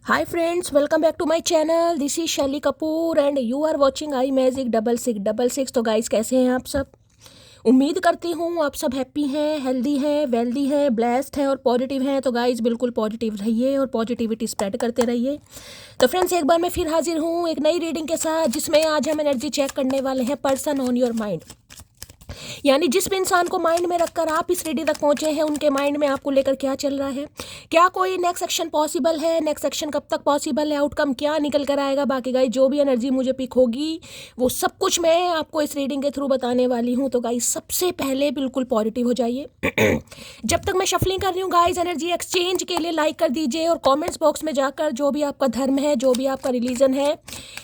Hi friends, welcome back to my channel. This is Shelly Kapoor and you are watching I magic 6666। तो guys कैसे हैं आप सब? उम्मीद करती हूँ आप सब हैप्पी हैं, हेल्दी हैं, वेल्दी हैं, ब्लेस्ड हैं और पॉजिटिव हैं। तो गाइस बिल्कुल पॉजिटिव रहिए और पॉजिटिविटी स्प्रेड करते रहिए। तो फ्रेंड्स एक बार मैं फिर हाजिर हूँ एक नई रीडिंग के साथ, जिसमें आज हम एनर्जी चेक करने वाले हैं पर्सन ऑन योर माइंड। यानी जिस भी इंसान को माइंड में रखकर आप इस रीडिंग तक पहुंचे हैं, उनके माइंड में आपको लेकर क्या चल रहा है, क्या कोई नेक्स्ट एक्शन पॉसिबल है, नेक्स्ट एक्शन कब तक पॉसिबल है, आउटकम क्या निकल कर आएगा। बाकी गाइस जो भी एनर्जी मुझे पिक होगी वो सब कुछ मैं आपको इस रीडिंग के थ्रू बताने वाली हूँ। तो गाइस सबसे पहले बिल्कुल पॉजिटिव हो जाइए। जब तक मैं शफलिंग कर रही हूँ गाइस, एनर्जी एक्सचेंज के लिए लाइक कर दीजिए और कमेंट्स बॉक्स में जाकर जो भी आपका धर्म है, जो भी आपका रिलीजन है,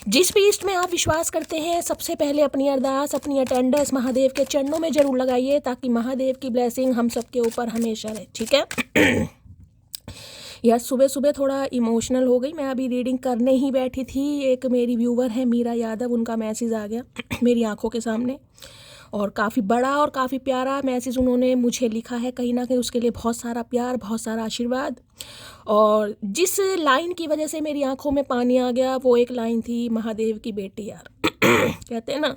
जिस भी ईस्ट में आप विश्वास करते हैं, सबसे पहले अपनी अरदास, अपनी अटेंडेंस महादेव के चरणों में जरूर लगाइए, ताकि महादेव की ब्लेसिंग हम सबके ऊपर हमेशा रहे। ठीक है। यार सुबह सुबह थोड़ा इमोशनल हो गई। मैं अभी रीडिंग करने ही बैठी थी, एक मेरी व्यूवर है मीरा यादव, उनका मैसेज आ गया मेरी आंखों के सामने, और काफ़ी बड़ा और काफ़ी प्यारा मैसेज उन्होंने मुझे लिखा है। कहीं ना कहीं उसके लिए बहुत सारा प्यार, बहुत सारा आशीर्वाद। और जिस लाइन की वजह से मेरी आंखों में पानी आ गया, वो एक लाइन थी, महादेव की बेटी। यार कहते हैं ना,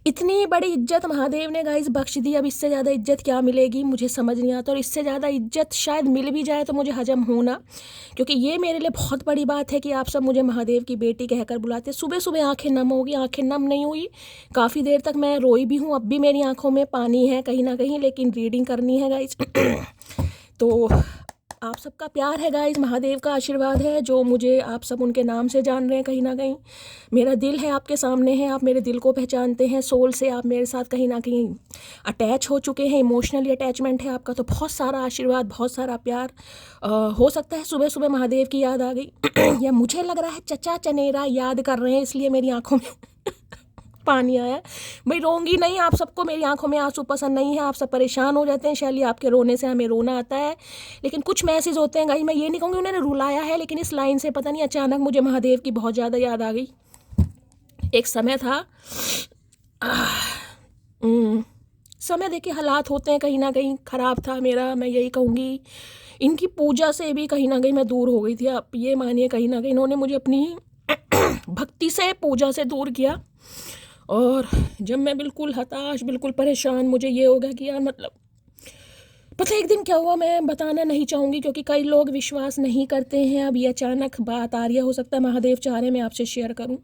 इतनी बड़ी इज्जत महादेव ने गाइस बख्श दी, अब इससे ज़्यादा इज्जत क्या मिलेगी मुझे समझ नहीं आता। और इससे ज़्यादा इज्जत शायद मिल भी जाए तो मुझे हजम होना, क्योंकि ये मेरे लिए बहुत बड़ी बात है कि आप सब मुझे महादेव की बेटी कहकर बुलाते। सुबह सुबह आंखें नम हो गई। आंखें नम नहीं हुई, काफ़ी देर तक मैं रोई भी हूँ, अब भी मेरी आंखों में पानी है कहीं ना कहीं, लेकिन रीडिंग करनी है गाइस। तो आप सबका प्यार है गाइस, महादेव का आशीर्वाद है जो मुझे आप सब उनके नाम से जान रहे हैं। कहीं ना कहीं मेरा दिल है आपके सामने है, आप मेरे दिल को पहचानते हैं, सोल से आप मेरे साथ कहीं ना कहीं अटैच हो चुके हैं, इमोशनली अटैचमेंट है आपका। तो बहुत सारा आशीर्वाद, बहुत सारा प्यार। हो सकता है सुबह सुबह महादेव की याद आ गई या मुझे लग रहा है चचा चनेरा याद कर रहे हैं, इसलिए मेरी आंखों में पानी आया। भाई रोऊंगी नहीं, आप सबको मेरी आंखों में आंसू पसंद नहीं है, आप सब परेशान हो जाते हैं, शैली आपके रोने से हमें रोना आता है। लेकिन कुछ मैसेज होते हैं गाइस, मैं ये नहीं कहूँगी उन्होंने रुलाया है, लेकिन इस लाइन से पता नहीं अचानक मुझे महादेव की बहुत ज़्यादा याद आ गई। एक समय था, समय देखिए हालात होते हैं, कहीं ना कहीं ख़राब था मेरा, मैं यही कहूँगी। इनकी पूजा से भी कहीं ना कहीं मैं दूर हो गई थी। आप ये मानिए कहीं ना कहीं इन्होंने मुझे अपनी भक्ति से, पूजा से दूर किया। और जब मैं बिल्कुल हताश, बिल्कुल परेशान, मुझे ये हो गया कि यार मतलब पता एक दिन क्या हुआ, मैं बताना नहीं चाहूँगी क्योंकि कई लोग विश्वास नहीं करते हैं। अब ये अचानक बात आ रही है, हो सकता है महादेव चाह रहे मैं आपसे शेयर करूँ।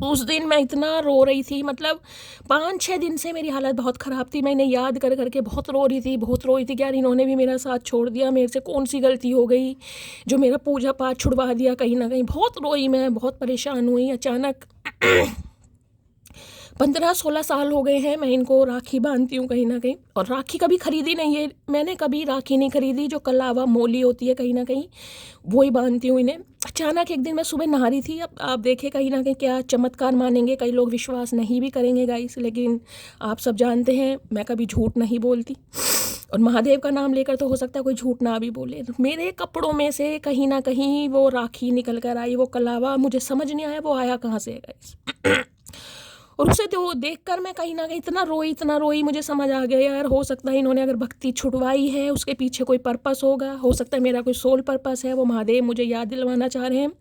उस दिन मैं इतना रो रही थी, मतलब 5-6 दिन से मेरी हालत बहुत ख़राब थी। मैंने याद कर करके बहुत रो रही थी, बहुत रोई थी कि यार इन्होंने भी मेरा साथ छोड़ दिया, मेरे से कौन सी गलती हो गई जो मेरा पूजा पाठ छुड़वा दिया। कहीं ना कहीं बहुत रोई, मैं बहुत परेशान हुई। अचानक 15-16 साल हो गए हैं मैं इनको राखी बांधती हूँ कहीं ना कहीं, और राखी कभी खरीदी नहीं है मैंने, कभी राखी नहीं खरीदी। जो कलावा मोली होती है कहीं ना कहीं वो ही बांधती हूँ इन्हें। अचानक एक दिन मैं सुबह नहा रही थी, अब आप देखें कहीं ना कहीं क्या चमत्कार मानेंगे, कई लोग विश्वास नहीं भी करेंगे गाइस, लेकिन आप सब जानते हैं मैं कभी झूठ नहीं बोलती, और महादेव का नाम लेकर तो हो सकता है कोई झूठ ना भी बोले। मेरे कपड़ों में से कहीं ना कहीं वो राखी निकल कर आई, वो कलावा, मुझे समझ नहीं आया वो आया कहाँ से है गाइस। और उसे तो देख कर मैं कहीं ना कहीं इतना रोई, मुझे समझ आ गया यार हो सकता है इन्होंने अगर भक्ति छुड़वाई है उसके पीछे कोई पर्पस होगा, हो सकता है मेरा कोई सोल पर्पस है, वो महादेव मुझे याद दिलवाना चाह रहे हैं।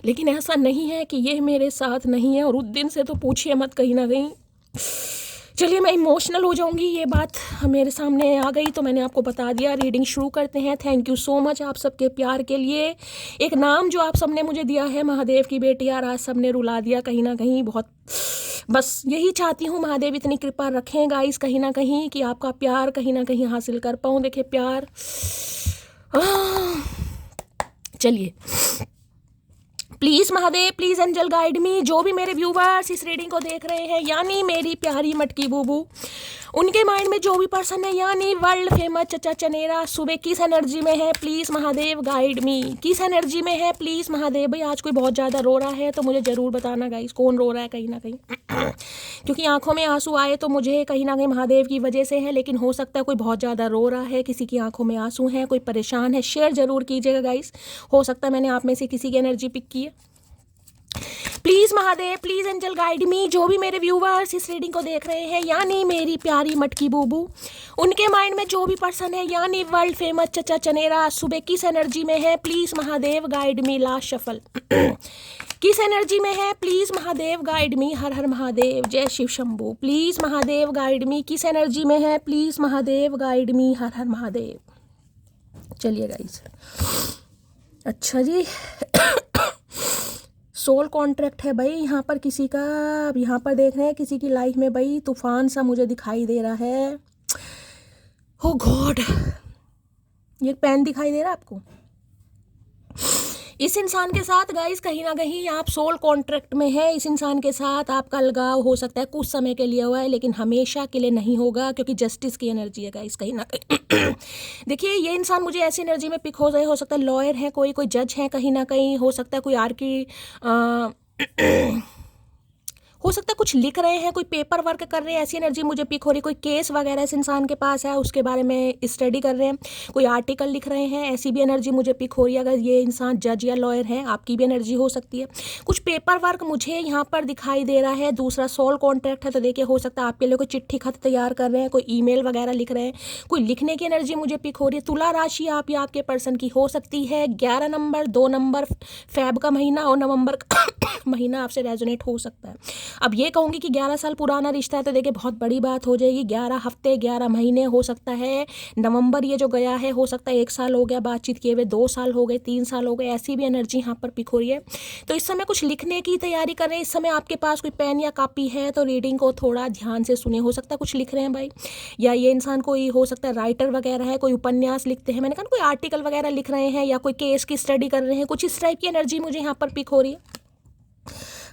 लेकिन ऐसा नहीं है कि ये मेरे साथ नहीं है, और उस दिन से तो पूछिए मत कहीं ना कहीं। चलिए मैं इमोशनल हो जाऊंगी, ये बात मेरे सामने आ गई तो मैंने आपको बता दिया। रीडिंग शुरू करते हैं। थैंक यू सो मच आप सबके प्यार के लिए। एक नाम जो आप सबने मुझे दिया है, महादेव की बेटी, यार आज सबने रुला दिया कहीं ना कहीं बहुत। बस यही चाहती हूँ महादेव इतनी कृपा रखें गाइस कहीं ना कहीं कि आपका प्यार कहीं ना कहीं हासिल कर पाऊँ। देखिए प्यार, चलिए please Mahadev, please angel guide me. जो भी मेरे व्यूवर्स इस रीडिंग को देख रहे हैं, यानी मेरी प्यारी मटकी बूबू, उनके माइंड में जो भी पर्सन है, यानी वर्ल्ड फेमस चचा चनेरा, सुबह किस एनर्जी में है प्लीज़ महादेव गाइड मी, किस एनर्जी में है प्लीज़ महादेव। भाई आज कोई बहुत ज़्यादा रो रहा है तो मुझे ज़रूर बताना गाइस कौन रो रहा है कहीं ना कहीं। क्योंकि आंखों में आंसू आए तो मुझे कहीं ना कहीं महादेव की वजह से है, लेकिन हो सकता है कोई बहुत ज़्यादा रो रहा है, किसी की आंखों में आंसू हैं, कोई परेशान है। शेयर ज़रूर कीजिएगा गाइस, हो सकता है मैंने आप में से किसी की एनर्जी पिक की है। Please Mahadev, please angel guide me. जो भी मेरे व्यूवर्स इस रीडिंग को देख रहे हैं, यानी मेरी प्यारी मटकी बूबू, उनके माइंड में जो भी पर्सन है, यानी वर्ल्ड फेमस चचा चनेरा, सुबह किस एनर्जी में है, please Mahadev guide me. Last shuffle किस एनर्जी में है, प्लीज़ महादेव गाइड मी। हर हर महादेव, जय Shiv Shambhu. Please Mahadev guide me, किस एनर्जी में है, प्लीज़ महादेव गाइड मी। हर हर महादेव। चलिए गाइस, अच्छा जी, सोल कॉन्ट्रैक्ट है भाई यहाँ पर किसी का। अब यहाँ पर देख रहे हैं किसी की लाइफ में भाई तूफान सा मुझे दिखाई दे रहा है। ओ गॉड, ये पेन दिखाई दे रहा है आपको? इस इंसान के साथ गाइस कहीं ना कहीं आप सोल कॉन्ट्रैक्ट में है। इस इंसान के साथ आपका लगाव हो सकता है कुछ समय के लिए हुआ है, लेकिन हमेशा के लिए नहीं होगा, क्योंकि जस्टिस की एनर्जी है गाइस कहीं ना कहीं। देखिए, ये इंसान मुझे ऐसी एनर्जी में पिक हो सकता है लॉयर है, कोई जज है, कहीं ना कहीं हो सकता है कोई हो सकता है कुछ लिख रहे हैं, कोई पेपर वर्क कर रहे हैं, ऐसी एनर्जी मुझे पिक हो रही है। कोई केस वगैरह इस इंसान के पास है, उसके बारे में स्टडी कर रहे हैं, कोई आर्टिकल लिख रहे हैं, ऐसी भी एनर्जी मुझे पिक हो रही है। अगर ये इंसान जज या लॉयर है, आपकी भी एनर्जी हो सकती है। कुछ पेपर वर्क मुझे यहाँ पर दिखाई दे रहा है। दूसरा सोल कॉन्ट्रैक्ट है, तो देखिए हो सकता है आपके लिए कोई चिट्ठी खत तैयार कर रहे हैं, कोई ईमेल वगैरह लिख रहे हैं, कोई लिखने की एनर्जी मुझे पिक हो रही है। तुला राशि आप या आपके पर्सन की हो सकती है। 11 नंबर, 2 नंबर फेब का महीना और नवंबर का महीना आपसे रेजोनेट हो सकता है। अब ये कहूँगी कि 11 साल पुराना रिश्ता है, तो देखिए बहुत बड़ी बात हो जाएगी। 11 हफ्ते, 11 महीने हो सकता है। नवंबर ये जो गया है, हो सकता है 1 साल हो गया बातचीत किए हुए, 2 साल हो गए, 3 साल हो गए, ऐसी भी एनर्जी यहाँ पर पिक हो रही है। तो इस समय कुछ लिखने की तैयारी कर रहे हैं। इस समय आपके पास कोई पेन या कॉपी है तो रीडिंग को थोड़ा ध्यान से सुने। हो सकता है कुछ लिख रहे हैं भाई, या ये इंसान कोई हो सकता है राइटर वगैरह है, कोई उपन्यास लिखते हैं, मैंने कहा कोई आर्टिकल वगैरह लिख रहे हैं, या कोई केस की स्टडी कर रहे हैं। कुछ इस टाइप की एनर्जी मुझे यहाँ पर पिक हो रही है।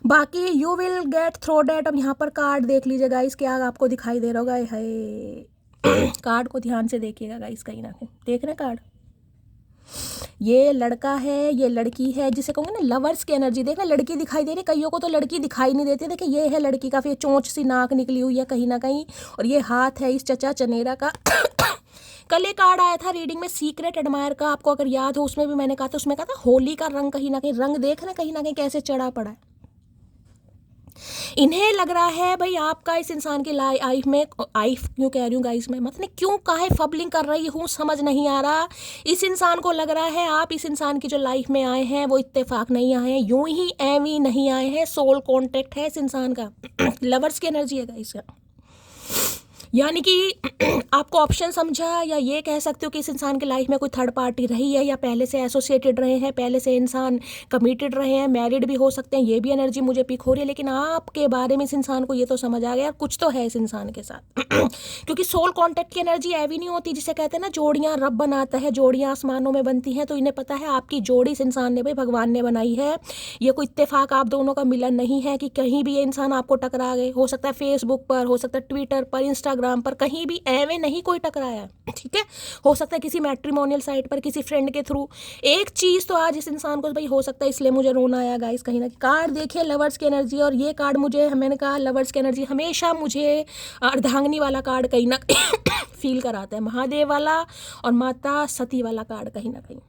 बाकी you will get through that. अब यहाँ पर कार्ड देख लीजिए गाइस, क्या आपको दिखाई दे रहा होगा? है कार्ड को ध्यान से देखिएगा गाइस, कहीं ना कहीं देख रहे हैं कार्ड। ये लड़का है, ये लड़की है, जिसे कहूँगे ना लवर्स की एनर्जी। देख रहे, लड़की दिखाई दे रही, कईयों को तो लड़की दिखाई नहीं देती। देखिए, ये है लड़की का, फिर चोंच सी नाक निकली हुई है कहीं ना कहीं, और ये हाथ है इस चचा चनेरा का। कल एक कार्ड आया था रीडिंग में सीक्रेट एडमायर का, आपको अगर याद हो, उसमें भी मैंने कहा था, उसमें कहा था होली का रंग, कहीं ना कहीं रंग देख रहे कहीं ना कहीं कैसे चढ़ा पड़ा है। इन्हें लग रहा है भाई आपका इस इंसान की लाइफ में, लाइफ क्यों कह रही हूँ गाइस मैं, मतलब क्यों काहे फबलिंग कर रही हूँ समझ नहीं आ रहा। इस इंसान को लग रहा है आप इस इंसान की जो लाइफ में आए हैं वो इत्तेफाक नहीं आए हैं, यूं ही एवी नहीं आए हैं। सोल कॉन्टेक्ट है इस इंसान का। लवर्स की एनर्जी है गाइस, यानी कि आपको ऑप्शन समझा, या ये कह सकते हो कि इस इंसान की लाइफ में कोई थर्ड पार्टी रही है, या पहले से एसोसिएटेड रहे हैं, पहले से इंसान कमिटेड रहे हैं, मैरिड भी हो सकते हैं। ये भी एनर्जी मुझे पिक हो रही है। लेकिन आपके बारे में इस इंसान को ये तो समझ आ गया कुछ तो है इस इंसान के साथ। क्योंकि सोल कॉन्टेक्ट की एनर्जी ऐवी नहीं होती जिसे कहते हैं ना जोड़ियाँ रब बनाता है, जोड़ियाँ आसमानों में बनती हैं। तो इन्हें पता है आपकी जोड़ी इस इंसान ने भाई भगवान ने बनाई है। ये कोई इत्तेफाक आप दोनों का मिलन नहीं है कि कहीं भी ये इंसान आपको टकरा गए। हो सकता है फेसबुक पर, हो सकता है ट्विटर पर, इंस्टाग्राम पर, कहीं भी एवे नहीं कोई टकराया, ठीक है। हो सकता है किसी मैट्रिमोनियल साइट पर, किसी फ्रेंड के थ्रू। एक चीज तो आज इस इंसान को भाई हो सकता है, इसलिए मुझे रोना आया गाइस कहीं ना। कार्ड देखिए लवर्स की एनर्जी, और ये कार्ड मुझे, मैंने कहा लवर्स की एनर्जी हमेशा मुझे अर्धांगिनी वाला कार्ड कहीं ना फील कराता है, महादेव वाला और माता सती वाला कार्ड कहीं ना कहीं।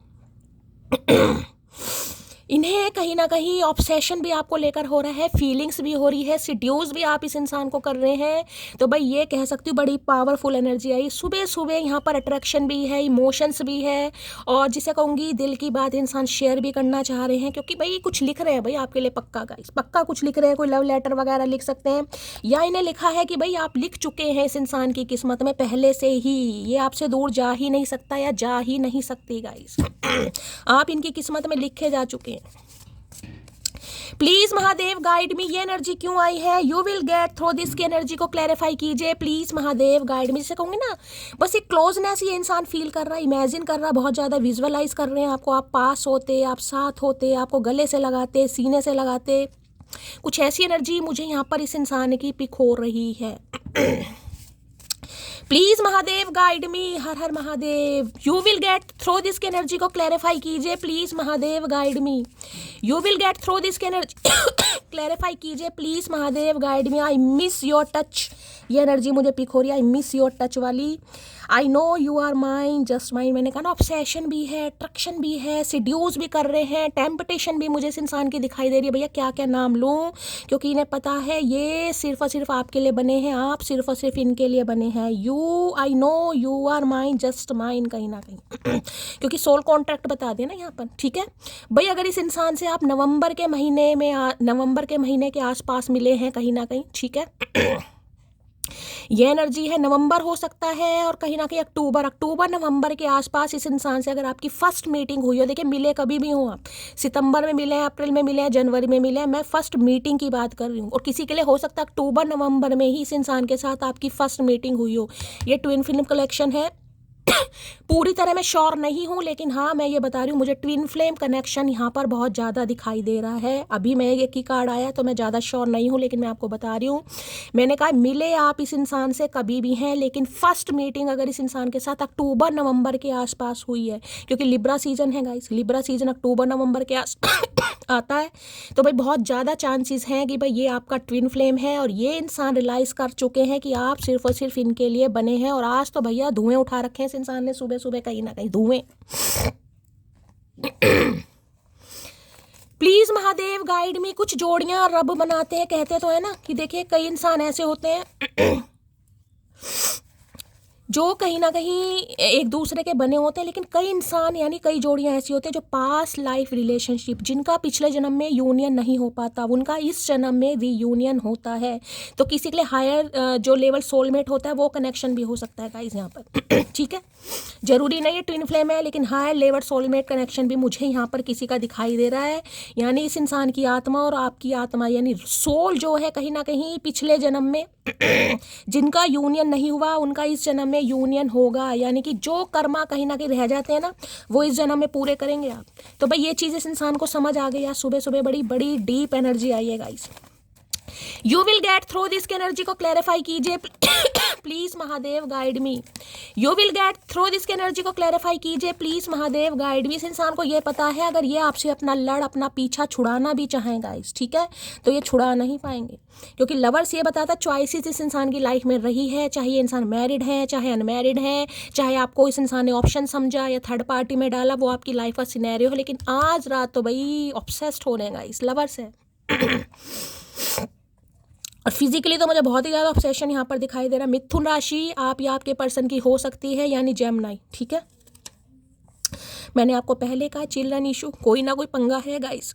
इन्हें कहीं ना कहीं ऑब्सेशन भी आपको लेकर हो रहा है, फीलिंग्स भी हो रही है, सिड्यूस भी आप इस इंसान को कर रहे हैं। तो भाई ये कह सकती हूँ बड़ी पावरफुल एनर्जी आई। सुबह सुबह यहाँ पर अट्रैक्शन भी है, इमोशंस भी है, और जिसे कहूँगी दिल की बात इंसान शेयर भी करना चाह रहे हैं, क्योंकि भाई कुछ लिख रहे हैं भाई आपके लिए पक्का गाइस, पक्का कुछ लिख रहे हैं। कोई लव लेटर वगैरह लिख सकते हैं, या इन्हें लिखा है कि भाई आप लिख चुके हैं इस इंसान की किस्मत में पहले से ही, ये आपसे दूर जा ही नहीं सकता या जा ही नहीं सकती गाइस। आप इनकी किस्मत में लिखे जा चुके हैं। प्लीज महादेव गाइड मी, ये एनर्जी क्यों आई है? You will get through this की एनर्जी को क्लैरिफाई कीजिए प्लीज महादेव गाइड मी। जिसे कहूँगी ना बस एक क्लोजनेस ये इंसान फील कर रहा है, इमेजिन कर रहा है, बहुत ज़्यादा विजुअलाइज कर रहे हैं आपको, आप पास होते, आप साथ होते, आपको गले से लगाते, सीने से लगाते। कुछ ऐसी एनर्जी मुझे यहाँ पर इस इंसान की पिक हो रही है। प्लीज महादेव गाइड मी, हर हर Mahadev. You will get through this की एनर्जी को क्लैरिफाई कीजिए please Mahadev guide me. You will get through this की एनर्जी क्लैरिफाई कीजिए please Mahadev guide me. I miss your touch, ये एनर्जी मुझे पिक हो रही है, आई मिस योर टच वाली। I know you are mine, just mine, मैंने कहा ना ऑब्सेशन भी है, अट्रैक्शन भी है, सिड्यूस भी कर रहे हैं, टेम्पटेशन भी मुझे इस इंसान की दिखाई दे रही है। भैया क्या क्या नाम लूँ, क्योंकि इन्हें पता है ये सिर्फ और सिर्फ आपके लिए बने हैं, आप सिर्फ और सिर्फ इनके लिए बने हैं। You, I know you are mine, just mine, कहीं ना कहीं क्योंकि सोल कॉन्ट्रैक्ट बता दिया ना यहाँ पर, ठीक है भाई। अगर इस इंसान से आप नवंबर के महीने के आसपास मिले हैं कहीं ना कहीं, ठीक है ये एनर्जी है, नवंबर हो सकता है और कहीं ना कहीं अक्टूबर नवंबर के आसपास इस इंसान से अगर आपकी फर्स्ट मीटिंग हुई हो, देखिए मिले कभी भी हो आप, सितंबर में मिले हैं, अप्रैल में मिले हैं, जनवरी में मिले हैं, मैं फर्स्ट मीटिंग की बात कर रही हूँ। और किसी के लिए हो सकता है अक्टूबर नवंबर में ही इस इंसान के साथ आपकी फर्स्ट मीटिंग हुई हो। ये ट्विन फ्लेम कलेक्शन है पूरी तरह मैं श्योर नहीं हूँ, लेकिन हाँ मैं ये बता रही हूँ मुझे ट्विन फ्लेम कनेक्शन यहाँ पर बहुत ज़्यादा दिखाई दे रहा है। अभी मैं एक ही कार्ड आया तो मैं ज़्यादा श्योर नहीं हूँ, लेकिन मैं आपको बता रही हूँ। मैंने कहा मिले आप इस इंसान से कभी भी हैं, लेकिन फर्स्ट मीटिंग अगर इस इंसान के साथ अक्टूबर नवंबर के आसपास हुई है, क्योंकि लिब्रा सीजन है गाइस, लिब्रा सीजन अक्टूबर नवंबर के आस आता है, तो भाई बहुत ज़्यादा चांसेस हैं कि भाई ये आपका ट्विन फ्लेम है और ये इंसान रियलाइज़ कर चुके हैं कि आप सिर्फ और सिर्फ इनके लिए बने हैं। और आज तो भैया धुएं उठा रखे हैं इस इंसान ने सुबह सुबह, कहीं ना कहीं धुएं। प्लीज़ महादेव गाइड में, कुछ जोड़ियां रब बनाते हैं, कहते तो है ना कि देखिए कई इंसान ऐसे होते हैं जो कहीं ना कहीं एक दूसरे के बने होते हैं, लेकिन कई इंसान यानी कई जोड़ियां ऐसी होती हैं जो पास्ट लाइफ रिलेशनशिप, जिनका पिछले जन्म में यूनियन नहीं हो पाता, उनका इस जन्म में रीयूनियन होता है। तो किसी के लिए हायर जो लेवल सोलमेट होता है वो कनेक्शन भी हो सकता है गाइस यहाँ पर ठीक है, जरूरी नहीं है ट्विन फ्लेम है, लेकिन हायर लेवल सोलमेट कनेक्शन भी मुझे यहाँ पर किसी का दिखाई दे रहा है। यानी इस इंसान की आत्मा और आपकी आत्मा यानी सोल जो है कहीं ना कहीं पिछले जन्म में जिनका यूनियन नहीं हुआ उनका इस जन्म में यूनियन होगा। यानी कि जो कर्मा कहीं ना कहीं रह जाते हैं ना वो इस जन्म में पूरे करेंगे आप। तो भाई ये चीज़ इस इंसान को समझ आ गई, आज सुबह सुबह बड़ी बड़ी डीप एनर्जी आई है guys. You will get through this energy को क्लैरिफाई कीजिए please Mahadev guide me. You will get through this energy को क्लैरिफाई कीजिए प्लीज महादेव गाइड मी। इस इंसान को ये पता है अगर ये आपसे अपना पीछा छुड़ाना भी चाहें गाइस, ठीक है, तो ये छुड़ा नहीं पाएंगे, क्योंकि लवर्स ये बताता है चॉइसेस इस इंसान की लाइफ में रही है, चाहे ये इंसान मैरिड है चाहे अनमैरिड है, चाहे आपको इस इंसान ने ऑप्शन समझा या थर्ड पार्टी में डाला, वो आपकी लाइफ का सिनेरियो है, लेकिन आज रात तो भाई ऑब्सेस्ड होने गाइस, लवर्स है और फिजिकली तो मुझे बहुत ही ज़्यादा ऑब्सेशन यहाँ पर दिखाई दे रहा है। मिथुन राशि आप या आपके पर्सन की हो सकती है, यानी जेमिनी, ठीक है। मैंने आपको पहले कहा चिल्ड्रन इशू, कोई ना कोई पंगा है गाइस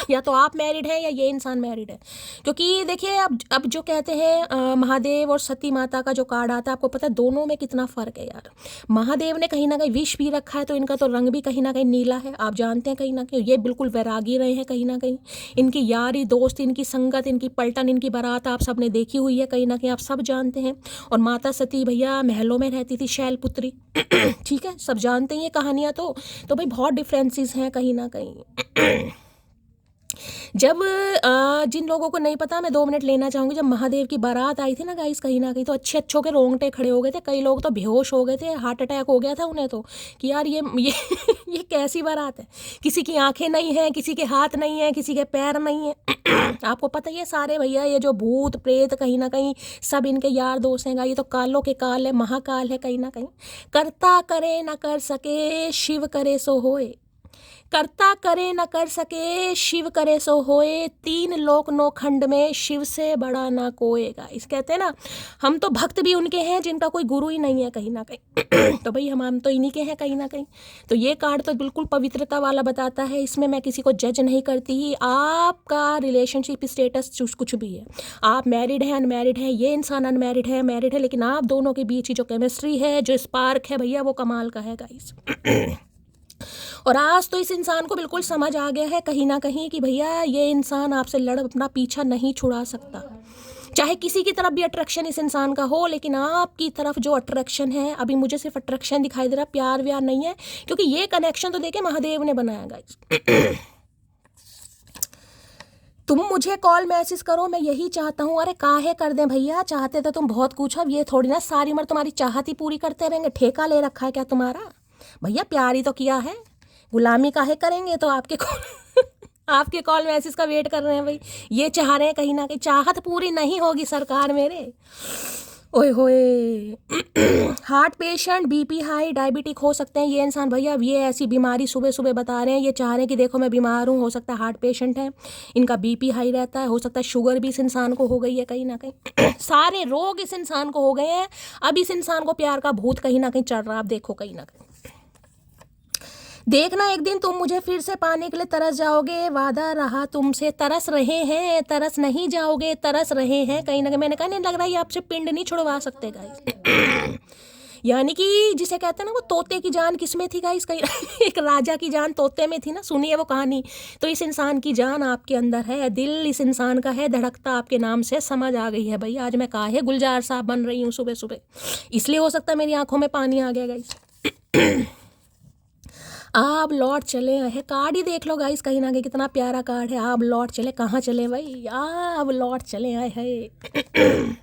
या तो आप मैरिड है या ये इंसान मैरिड है, क्योंकि देखिए अब जो कहते हैं महादेव और सती माता का जो कार्ड आता है, आपको पता है दोनों में कितना फ़र्क है यार। महादेव ने कहीं ना कहीं विष भी रखा है, तो इनका तो रंग भी कहीं ना कहीं नीला है, आप जानते हैं कहीं ना कहीं ये बिल्कुल वैरागी रहे हैं कहीं ना कहीं। इनकी यारी दोस्त, इनकी संगत, इनकी पलटन, इनकी बारात आप सब ने देखी हुई है कहीं ना कहीं, आप सब जानते हैं। और माता सती भैया महलों में रहती थी, शैलपुत्री ठीक है, सब जानते हैं ये कहानियाँ। तो भाई बहुत डिफरेंसेस हैं कहीं ना कहीं जब जिन लोगों को नहीं पता, मैं 2 मिनट लेना चाहूँगी। जब महादेव की बारात आई थी ना गाइस कहीं ना कहीं, तो अच्छों के रोंगटे खड़े हो गए थे, कई लोग तो बेहोश हो गए थे, हार्ट अटैक हो गया था उन्हें तो कि यार ये ये कैसी बारात है, किसी की आंखें नहीं हैं, किसी के हाथ नहीं हैं, किसी के पैर नहीं हैं आपको पता ही है सारे भैया ये जो भूत प्रेत कहीं ना कहीं सब इनके यार दोस्त हैं। ये तो कालों के काल है, महाकाल है कहीं ना कहीं। करता करे न कर सके शिव करे सो होए, करता करे न कर सके शिव करे सो होए, 3 लोक 9 खंड में शिव से बड़ा ना कोएगा। इस कहते हैं ना हम तो भक्त भी उनके हैं जिनका कोई गुरु ही नहीं है कहीं ना कहीं तो भाई हम तो इन्हीं के हैं कहीं ना कहीं। तो ये कार्ड तो बिल्कुल पवित्रता वाला बताता है, इसमें मैं किसी को जज नहीं करती। आपका रिलेशनशिप स्टेटस कुछ भी है, आप मैरिड है अनमैरिड है, ये इंसान अनमैरिड है मैरिड है, लेकिन आप दोनों के बीच ही जो केमिस्ट्री है, जो स्पार्क है भैया, वो कमाल का है गाइस और आज तो इस इंसान को बिल्कुल समझ आ गया है कहीं ना कहीं कि भैया ये इंसान आपसे अपना पीछा नहीं छुड़ा सकता। चाहे किसी की तरफ भी अट्रैक्शन इस इंसान का हो, लेकिन आपकी तरफ जो अट्रैक्शन है, अभी मुझे सिर्फ अट्रैक्शन दिखाई दे रहा, प्यार व्यार नहीं है, क्योंकि ये कनेक्शन तो देखिए महादेव ने बनाया गाइस तुम मुझे कॉल मैसेज करो, मैं यही चाहता हूँ। अरे काहे कर दें भैया, चाहते तो तुम बहुत कुछ, अब ये थोड़ी ना सारी उम्र तुम्हारी चाहत ही पूरी करते रहेंगे। ठेका ले रखा है क्या तुम्हारा भैया, प्यार ही तो किया है, गुलामी काहे करेंगे। तो आपके आपके कॉल मैसेज का वेट कर रहे हैं भाई, ये चाह रहे हैं कहीं ना कहीं, चाहत पूरी नहीं होगी सरकार मेरे। ओए होए heart patient, BP high, diabetic हो सकते हैं ये इंसान भैया। अब ये ऐसी बीमारी सुबह सुबह बता रहे हैं, ये चाह रहे हैं कि देखो मैं बीमार हूँ। हो सकता है हार्ट पेशेंट है, इनका बीपी हाई रहता है, हो सकता है शुगर भी इस इंसान को हो गई है कहीं ना कहीं। सारे रोग इस इंसान को हो गए हैं। अब इस इंसान को प्यार का भूत कहीं ना कहीं चढ़ रहा है। आप देखो कहीं ना कहीं, देखना एक दिन तुम मुझे फिर से पाने के लिए तरस जाओगे, वादा रहा तुमसे। तरस रहे हैं, तरस नहीं जाओगे, तरस रहे हैं कहीं ना कहीं। मैंने कहा नहीं लग रहा ये आपसे पिंड नहीं छुड़वा सकते गाइस। यानी कि जिसे कहते हैं ना, वो तोते की जान किसमें थी गाइस, कहीं एक राजा की जान तोते में थी ना, सुनिए वो कहानी। तो इस इंसान की जान आपके अंदर है, दिल इस इंसान का है धड़कता आपके नाम से। समझ आ गई है भाई, आज मैं काहे गुलजार साहब बन रही हूँ सुबह सुबह, इसलिए हो सकता है मेरी आंखों में पानी आ गया गाइस। आप लौट चले है, कार्ड ही देख लो गाइस कहीं ना कहीं कितना प्यारा कार्ड है। आप लौट चले, कहाँ चले भाई, आप लौट चले आए है।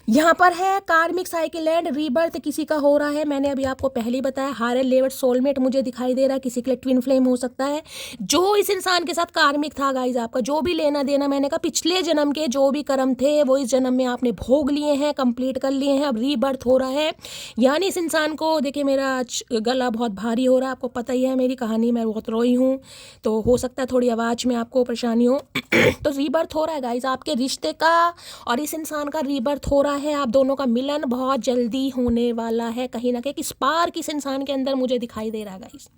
यहाँ पर है कार्मिक साइकिल एंड रीबर्थ किसी का हो रहा है। मैंने अभी आपको पहले ही बताया, हायर लेवल सोलमेट मुझे दिखाई दे रहा है, किसी के लिए ट्विन फ्लेम हो सकता है। जो इस इंसान के साथ कार्मिक था गाइज, आपका जो भी लेना देना, मैंने कहा पिछले जन्म के जो भी कर्म थे वो इस जन्म में आपने भोग लिए हैं, कंप्लीट कर लिए हैं, अब रीबर्थ हो रहा है। यानी इस इंसान को देखिए, मेरा गला बहुत भारी हो रहा है, आपको पता ही है मेरी कहानी, मैं बहुत रोई हूँ, तो हो सकता है थोड़ी आवाज़ में आपको परेशानी हो। तो रीबर्थ हो रहा है गाइज आपके रिश्ते का, और इस इंसान का रीबर्थ हो रहा है। आप दोनों का मिलन बहुत जल्दी होने वाला है कहीं ना कहीं। स्पार्क इस इंसान के अंदर मुझे दिखाई दे रहा है गाइस।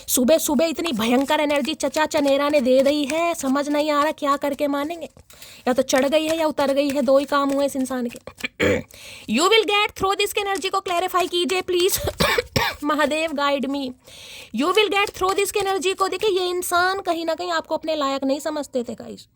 सुबह सुबह इतनी भयंकर एनर्जी चचा चनेरा ने दे दी है, समझ नहीं आ रहा क्या करके मानेंगे। या तो चढ़ गई है या उतर गई है, दो ही काम हुए इस इंसान के। You will get through this energy को क्लैरिफाई कीजिए please. Mahadev guide me. You will get through this energy को। देखिए ये इंसान कहीं ना कहीं आपको अपने लायक नहीं समझते थे गाइस।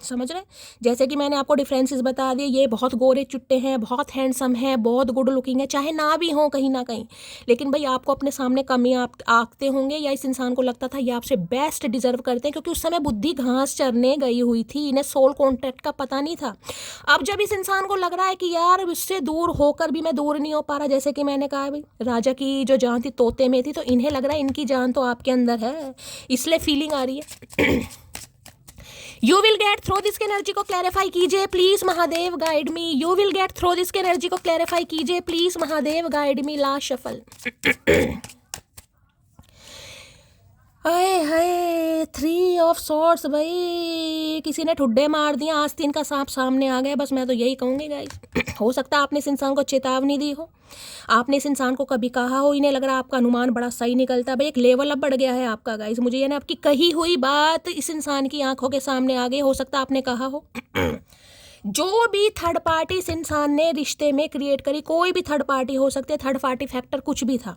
समझ रहे, जैसे कि मैंने आपको डिफरेंसेस बता दिए, ये बहुत गोरे चुट्टे हैं, बहुत हैंडसम है, बहुत गुड लुकिंग है, चाहे ना भी हो कहीं ना कहीं, लेकिन भाई आपको अपने सामने कमी आप आंकते होंगे, या इस इंसान को लगता था ये आपसे बेस्ट डिजर्व करते हैं, क्योंकि उस समय बुद्धि घास चरने गई हुई थी, इन्हें सोल कॉन्ट्रैक्ट का पता नहीं था। अब जब इस इंसान को लग रहा है कि यार इससे दूर होकर भी मैं दूर नहीं हो पा रहा, जैसे कि मैंने कहा भाई राजा की जो जान थी तोते में थी, तो इन्हें लग रहा है इनकी जान तो आपके अंदर है, इसलिए फीलिंग आ रही है। You will get through this energy को क्लैरिफाई कीजिए please Mahadev guide me. You will get through this energy को क्लैरिफाई कीजिए please Mahadev guide me. Last shuffle. Hi hi, 3 of swords भाई, किसी ने ठुड्डे मार दिया, आस्तीन का सांप सामने आ गया। बस मैं तो यही कहूँगी गाइस, हो सकता है आपने इस इंसान को चेतावनी दी हो, आपने इस इंसान को कभी कहा हो, इन्हें लग रहा है आपका अनुमान बड़ा सही निकलता है भाई, एक लेवल अप बढ़ गया है आपका गाइस। मुझे ये ना आपकी कही हुई बात इस इंसान की आंखों के सामने आ गई, हो सकता है आपने कहा हो। जो भी थर्ड पार्टी इस इंसान ने रिश्ते में क्रिएट करी, कोई भी थर्ड पार्टी हो सकती है, थर्ड पार्टी फैक्टर कुछ भी था,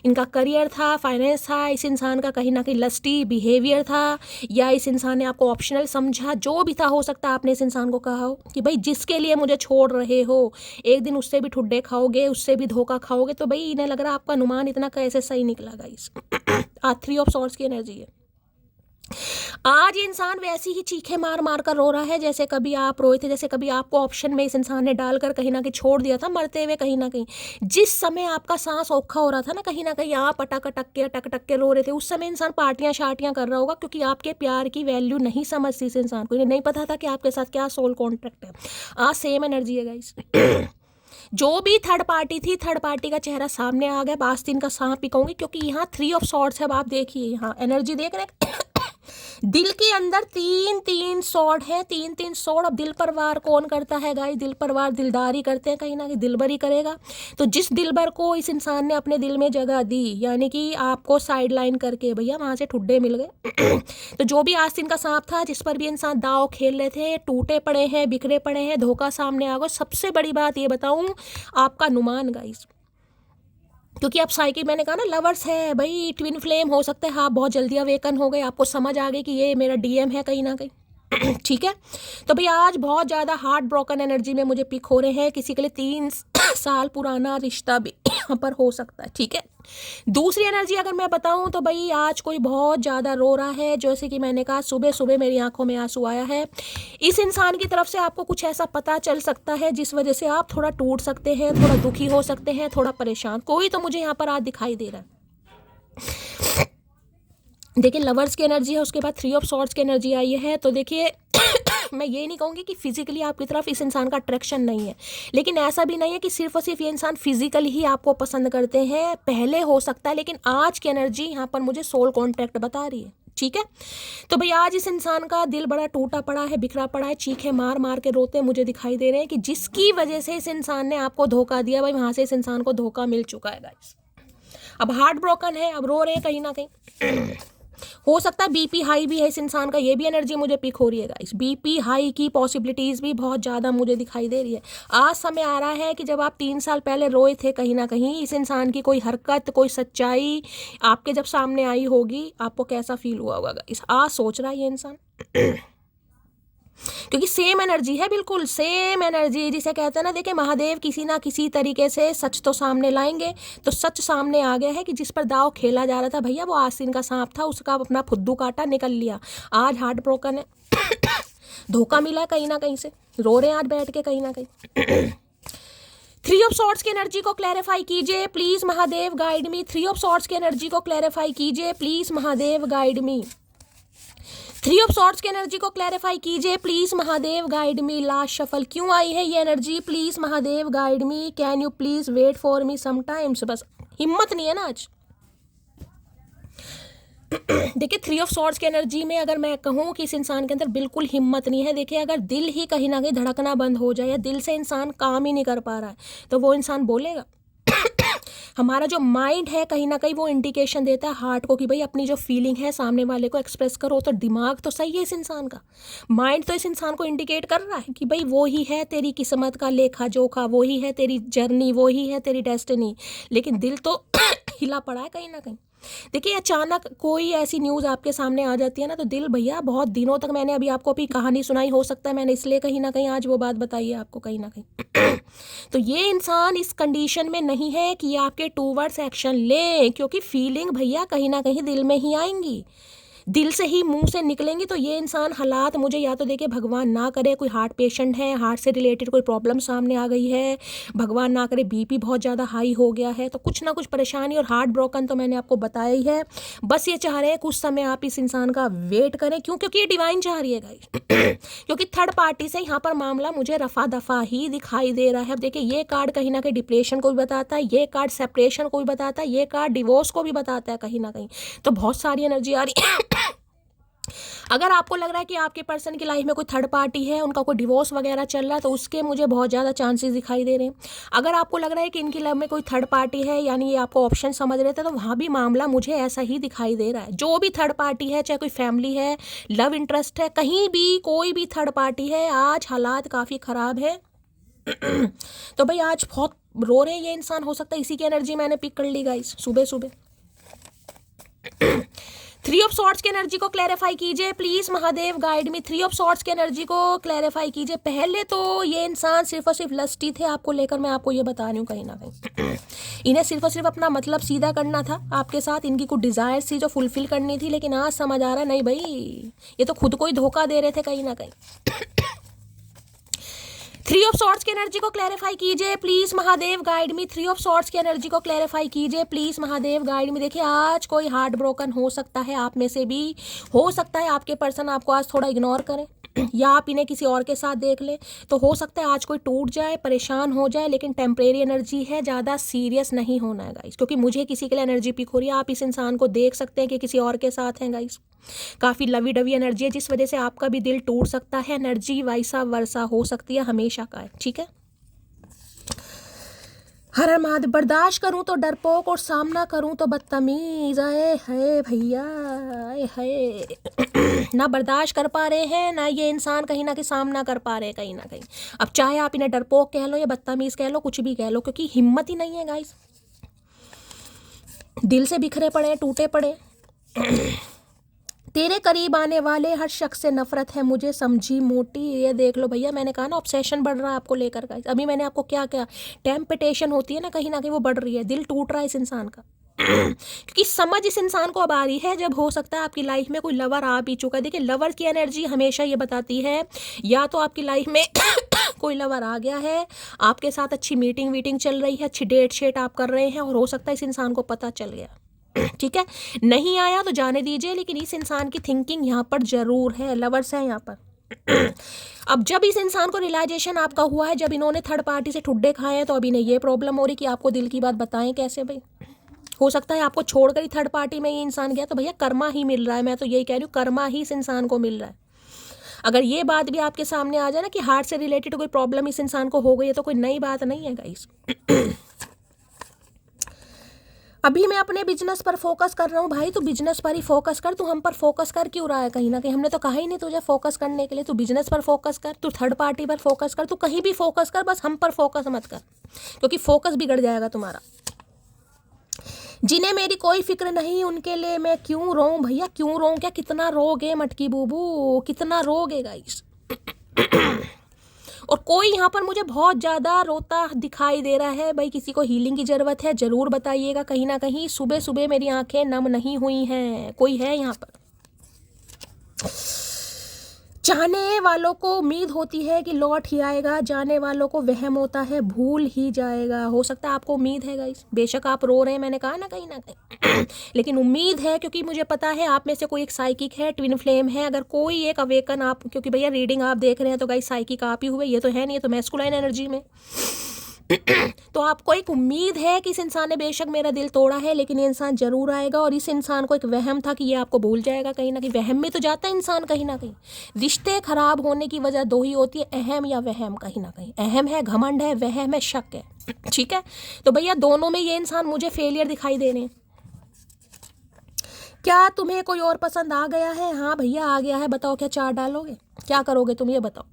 इनका करियर था, फाइनेंस था, इस इंसान का कहीं ना कहीं लस्टी बिहेवियर था, या इस इंसान ने आपको ऑप्शनल समझा, जो भी था, हो सकता है आपने इस इंसान को कहा हो कि भाई जिसके लिए मुझे छोड़ रहे हो एक दिन उससे भी ठुड्डे खाओगे, उससे भी धोखा खाओगे। तो भाई इन्हें लग रहा है आपका अनुमान इतना कैसे सही निकला गाइस। 3 ऑफ सॉर्ड्स की एनर्जी है। आज इंसान वैसी ही चीखें मार मार कर रो रहा है जैसे कभी आप रोए थे, जैसे कभी आपको ऑप्शन में इस इंसान ने डालकर कहीं ना कहीं छोड़ दिया था मरते हुए। कहीं ना कहीं जिस समय आपका सांस औखा हो रहा था ना, कहीं ना कहीं आप अटक अटक के रो रहे थे, उस समय इंसान पार्टियां शार्टियां कर रहा होगा, क्योंकि आपके प्यार की वैल्यू नहीं समझती इस इंसान को, इन्हें नहीं पता था कि आपके साथ क्या सोल कॉन्ट्रैक्ट है। आज सेम एनर्जी है गाइस। जो भी थर्ड पार्टी थी, थर्ड पार्टी का चेहरा सामने आ गया, बास्तीन का सांप ही कहूंगी, क्योंकि यहाँ 3 ऑफ सॉर्ड्स है। अब आप देखिए यहाँ एनर्जी देख रहे हैं, दिल के अंदर 3 सॉर्ड है, 3 सॉर्ड। अब दिल पर वार कौन करता है गाइस, दिल पर वार दिलदारी करते हैं, कहीं ना कहीं दिलबर ही करेगा। तो जिस दिलबर को इस इंसान ने अपने दिल में जगह दी, यानी कि आपको साइड लाइन करके भैया वहां से ठुड्डे मिल गए। तो जो भी आस्तीन का सांप था, जिस पर भी इंसान दाव खेल रहे थे, टूटे पड़े हैं, बिखरे पड़े हैं, धोखा सामने आ गया। सबसे बड़ी बात ये बताऊं, आपका अनुमान गाइस, क्योंकि आप साइकिल, मैंने कहा ना लवर्स है भाई, ट्विन फ्लेम हो सकते हैं, आप बहुत जल्दी अवेकन हो गए, आपको समझ आ गई कि ये मेरा डीएम है कहीं ना कहीं। ठीक है, तो भाई आज बहुत ज़्यादा हार्ट ब्रोकन एनर्जी में मुझे पिक हो रहे हैं, किसी के लिए 3 साल पुराना रिश्ता भी यहाँ पर हो सकता है। ठीक है, दूसरी एनर्जी अगर मैं बताऊं तो भाई आज कोई बहुत ज़्यादा रो रहा है, जैसे कि मैंने कहा सुबह सुबह मेरी आंखों में आंसू आया है। इस इंसान की तरफ से आपको कुछ ऐसा पता चल सकता है जिस वजह से आप थोड़ा टूट सकते हैं, थोड़ा दुखी हो सकते हैं, थोड़ा परेशान, कोई तो मुझे यहाँ पर आज दिखाई दे रहा है। देखिए लवर्स की एनर्जी है, उसके बाद 3 ऑफ सॉर्ड्स की एनर्जी आई है। तो देखिए मैं ये नहीं कहूँगी कि फिजिकली आपकी तरफ इस इंसान का अट्रैक्शन नहीं है, लेकिन ऐसा भी नहीं है कि सिर्फ और सिर्फ ये इंसान फिजिकली ही आपको पसंद करते हैं। पहले हो सकता है, लेकिन आज की एनर्जी यहाँ पर मुझे सोल कॉन्ट्रैक्ट बता रही है। ठीक है, तो भैया आज इस इंसान का दिल बड़ा टूटा पड़ा है, बिखरा पड़ा है, चीखे मार मार के रोते मुझे दिखाई दे रहे हैं कि जिसकी वजह से इस इंसान ने आपको धोखा दिया, भाई वहाँ से इस इंसान को धोखा मिल चुका है गाइस। अब हार्ट ब्रोकन है, अब रो रहे हैं कहीं ना कहीं। हो सकता है बीपी हाई भी है इस इंसान का, ये भी एनर्जी मुझे पिक हो रही है गाइस। बीपी हाई की पॉसिबिलिटीज़ भी बहुत ज़्यादा मुझे दिखाई दे रही है। आज समय आ रहा है कि जब आप 3 साल पहले रोए थे, कहीं ना कहीं इस इंसान की कोई हरकत, कोई सच्चाई आपके जब सामने आई होगी, आपको कैसा फील हुआ होगा गाइस। आज सोच रहा है ये इंसान क्योंकि सेम एनर्जी है, बिल्कुल सेम एनर्जी, जिसे कहते हैं ना, देखिए महादेव किसी ना किसी तरीके से सच तो सामने लाएंगे। तो सच सामने आ गया है कि जिस पर दाव खेला जा रहा था भैया, वो आस्तीन का सांप था, उसका अपना फुद्दू काटा, निकल लिया। आज हार्ट ब्रोकन है, धोखा मिला कहीं ना कहीं से, रो रहे हैं आज बैठ के कहीं ना कहीं। 3 ऑफ सॉर्ड्स की एनर्जी को क्लैरिफाई कीजिए please Mahadev, guide me. 3 of swords की एनर्जी को क्लैरिफाई कीजिए please Mahadev, guide me. 3 of swords की एनर्जी को क्लैरिफाई कीजिए please Mahadev, guide me. Last shuffle क्यों आई है ये energy, please Mahadev, guide me. Can you please wait for me some times. बस हिम्मत नहीं है ना आज। देखिए 3 ऑफ सॉर्ड्स की एनर्जी में अगर मैं कहूँ कि इस इंसान के अंदर बिल्कुल हिम्मत नहीं है। देखिए अगर दिल ही कहीं ना कहीं धड़कना बंद हो जाए या दिल से इंसान काम ही नहीं कर पा रहा है, तो वो इंसान बोलेगा। हमारा जो माइंड है कहीं ना कहीं वो इंडिकेशन देता है हार्ट को कि भाई अपनी जो फीलिंग है सामने वाले को एक्सप्रेस करो। तो दिमाग तो सही है इस इंसान का, माइंड तो इस इंसान को इंडिकेट कर रहा है कि भाई वो ही है तेरी किस्मत का लेखा जोखा, वो ही है तेरी जर्नी, वो ही है तेरी डेस्टिनी। लेकिन दिल तो हिला पड़ा है कहीं ना कहीं। देखिए अचानक कोई ऐसी न्यूज़ आपके सामने आ जाती है ना, तो दिल भैया बहुत दिनों तक, मैंने अभी आपको अपनी कहानी सुनाई, हो सकता है मैंने इसलिए कहीं ना कहीं आज वो बात बताई है आपको कहीं ना कहीं। तो ये इंसान इस कंडीशन में नहीं है कि आपके टूवर्ड्स एक्शन ले, क्योंकि फीलिंग भैया कहीं ना कहीं दिल में ही आएंगी, दिल से ही मुंह से निकलेंगी। तो ये इंसान हालात मुझे, या तो देखिए भगवान ना करे कोई हार्ट पेशेंट है, हार्ट से रिलेटेड कोई प्रॉब्लम सामने आ गई है, भगवान ना करे बीपी बहुत ज़्यादा हाई हो गया है, तो कुछ ना कुछ परेशानी। और हार्ट ब्रोकन तो मैंने आपको बताया ही है। बस ये चाह रहे हैं कुछ समय आप इस इंसान का वेट करें, क्यों, क्योंकि ये डिवाइन चाह रही है गाइस। क्योंकि थर्ड पार्टी से यहाँ पर मामला मुझे रफा दफा ही दिखाई दे रहा है। अब देखिए ये कार्ड कहीं ना कहीं डिप्रेशन को भी बताता है, ये कार्ड सेपरेशन को भी बताता है, ये कार्ड डिवोर्स को भी बताता है कहीं ना कहीं। तो बहुत सारी एनर्जी आ रही है। अगर आपको लग रहा है कि आपके पर्सन की लाइफ में कोई थर्ड पार्टी है, उनका कोई डिवोर्स वगैरह चल रहा है, तो उसके मुझे बहुत ज़्यादा चांसेस दिखाई दे रहे हैं। अगर आपको लग रहा है कि इनकी लाइफ में कोई थर्ड पार्टी है, यानी ये आपको ऑप्शन समझ रहे थे, तो वहाँ भी मामला मुझे ऐसा ही दिखाई दे रहा है। जो भी थर्ड पार्टी है, चाहे कोई फैमिली है, लव इंटरेस्ट है, कहीं भी कोई भी थर्ड पार्टी है, आज हालात काफ़ी ख़राब है। तो भाई आज बहुत रो रहे हैं ये इंसान, हो सकता है इसी की एनर्जी मैंने पिक कर ली गाइस सुबह सुबह। 3 ऑफ सॉर्ड्स की एनर्जी को क्लैरिफाई कीजिए please Mahadev, guide me. 3 of swords की एनर्जी को क्लैरिफाई कीजिए। पहले तो ये इंसान सिर्फ और सिर्फ लस्टी थे आपको लेकर, मैं आपको ये बता रही हूँ कहीं ना कहीं। इन्हें सिर्फ और सिर्फ अपना मतलब सीधा करना था आपके साथ, इनकी कुछ डिजायर थी जो फुलफिल करनी थी। लेकिन आज समझ आ रहा है नहीं भाई, ये तो खुद को ही धोखा दे रहे थे कहीं ना कहीं। 3 ऑफ सॉर्ड्स की एनर्जी को क्लैरिफाई कीजिए please Mahadev, guide me. 3 of swords की एनर्जी को क्लैरिफाई कीजिए प्लीज महादेव, गाइड मी। देखिए आज कोई हार्ट ब्रोकन हो सकता है आप में से भी, हो सकता है आपके पर्सन आपको आज थोड़ा इग्नोर करें या आप इन्हें किसी और के साथ देख लें। तो हो सकता है आज कोई टूट जाए, परेशान हो जाए, लेकिन टेम्परेरी एनर्जी है, ज़्यादा सीरियस नहीं होना है गाइस। क्योंकि मुझे किसी के लिए एनर्जी पिक हो रही है, आप इस इंसान को देख सकते हैं कि किसी और के साथ हैं गाइस। काफ़ी लवी डवी एनर्जी है, जिस वजह से आपका भी दिल टूट सकता है। एनर्जी वैसा वर्षा हो सकती है, हमेशा का है, ठीक है। हर हर महादेव। बर्दाश्त करूं तो डरपोक और सामना करूं तो बदतमीज। आए है भैया, आए है। ना बर्दाश्त कर पा रहे हैं, ना ये इंसान कहीं ना कहीं सामना कर पा रहे हैं कहीं ना कहीं। अब चाहे आप इन्हें डरपोक कह लो या बदतमीज कह लो, कुछ भी कह लो, क्योंकि हिम्मत ही नहीं है गाइस। दिल से बिखरे पड़े, टूटे पड़े। तेरे करीब आने वाले हर शख्स से नफरत है मुझे, समझी मोटी। ये देख लो भैया, मैंने कहा ना ऑब्सेशन बढ़ रहा है आपको लेकर गाइस। अभी मैंने आपको क्या क्या टेम्पटेशन होती है ना कहीं वो बढ़ रही है, दिल टूट रहा है इस इंसान का। क्योंकि समझ इस इंसान को अब आ रही है, जब हो सकता है आपकी लाइफ में कोई लवर आ भी चुका है। देखिए लवर की एनर्जी हमेशा ये बताती है, या तो आपकी लाइफ में कोई लवर आ गया है, आपके साथ अच्छी मीटिंग वीटिंग चल रही है, अच्छी डेट शेट आप कर रहे हैं, और हो सकता है इस इंसान को पता चल गया। ठीक है, नहीं आया तो जाने दीजिए, लेकिन इस इंसान की थिंकिंग यहाँ पर जरूर है, लवर्स है यहाँ पर। अब जब इस इंसान को रियलाइजेशन आपका हुआ है, जब इन्होंने थर्ड पार्टी से ठुड्डे खाए हैं, तो अभी इन्हें ये प्रॉब्लम हो रही कि आपको दिल की बात बताएं कैसे भाई। हो सकता है आपको छोड़कर ही थर्ड पार्टी में ये इंसान गया, तो भैया कर्मा ही मिल रहा है। मैं तो यही कह रही हूँ, कर्मा ही इस इंसान को मिल रहा है। अगर ये बात भी आपके सामने आ जाए ना कि हार्ट से रिलेटेड कोई प्रॉब्लम इस इंसान को हो गई है, तो कोई नई बात नहीं है गाइस। अभी मैं अपने बिजनेस पर फोकस कर रहा हूँ भाई, तू बिजनेस पर ही फोकस कर। तू हम पर फोकस कर क्यों रहा है? कहीं ना कहीं हमने तो कहा ही नहीं तुझे फोकस करने के लिए। तू बिजनेस पर फोकस कर, तू थर्ड पार्टी पर फोकस कर, तू कहीं भी फोकस कर, बस हम पर फोकस मत कर, क्योंकि फोकस बिगड़ जाएगा तुम्हारा। जिन्हें मेरी कोई फिक्र नहीं उनके लिए मैं क्यों रोऊं भैया, क्यों रोऊं? क्या कितना रोगे मटकी बूबू, कितना रोगे गाइस? और कोई यहाँ पर मुझे बहुत ज़्यादा रोता दिखाई दे रहा है भाई। किसी को हीलिंग की ज़रूरत है, ज़रूर बताइएगा। कहीं ना कहीं सुबह सुबह मेरी आंखें नम नहीं हुई हैं। कोई है यहाँ पर? चाहने वालों को उम्मीद होती है कि लौट ही आएगा, जाने वालों को वहम होता है भूल ही जाएगा। हो सकता है आपको उम्मीद है गाइस, बेशक आप रो रहे हैं, मैंने कहा ना कहीं ना कहीं लेकिन उम्मीद है, क्योंकि मुझे पता है आप में से कोई एक साइकिक है, ट्विन फ्लेम है। अगर कोई एक अवेकन आप, क्योंकि भैया रीडिंग आप देख रहे हैं तो गाइस साइकिक आप ही हुए, ये तो है नहीं, ये तो मैस्कुलाइन एनर्जी में तो आपको एक उम्मीद है कि इस इंसान ने बेशक मेरा दिल तोड़ा है, लेकिन ये इंसान जरूर आएगा। और इस इंसान को एक वहम था कि ये आपको भूल जाएगा। कहीं ना कहीं वहम में तो जाता है इंसान। कहीं ना कहीं रिश्ते खराब होने की वजह दो ही होती है, अहम या वहम। कहीं ना कहीं अहम है, घमंड है, वहम है, शक है। ठीक है, तो भैया दोनों में ये इंसान मुझे फेलियर दिखाई दे रहे हैं। क्या तुम्हें कोई और पसंद आ गया है? हाँ भैया आ गया है। बताओ क्या चार डालोगे, क्या करोगे तुम, ये बताओ।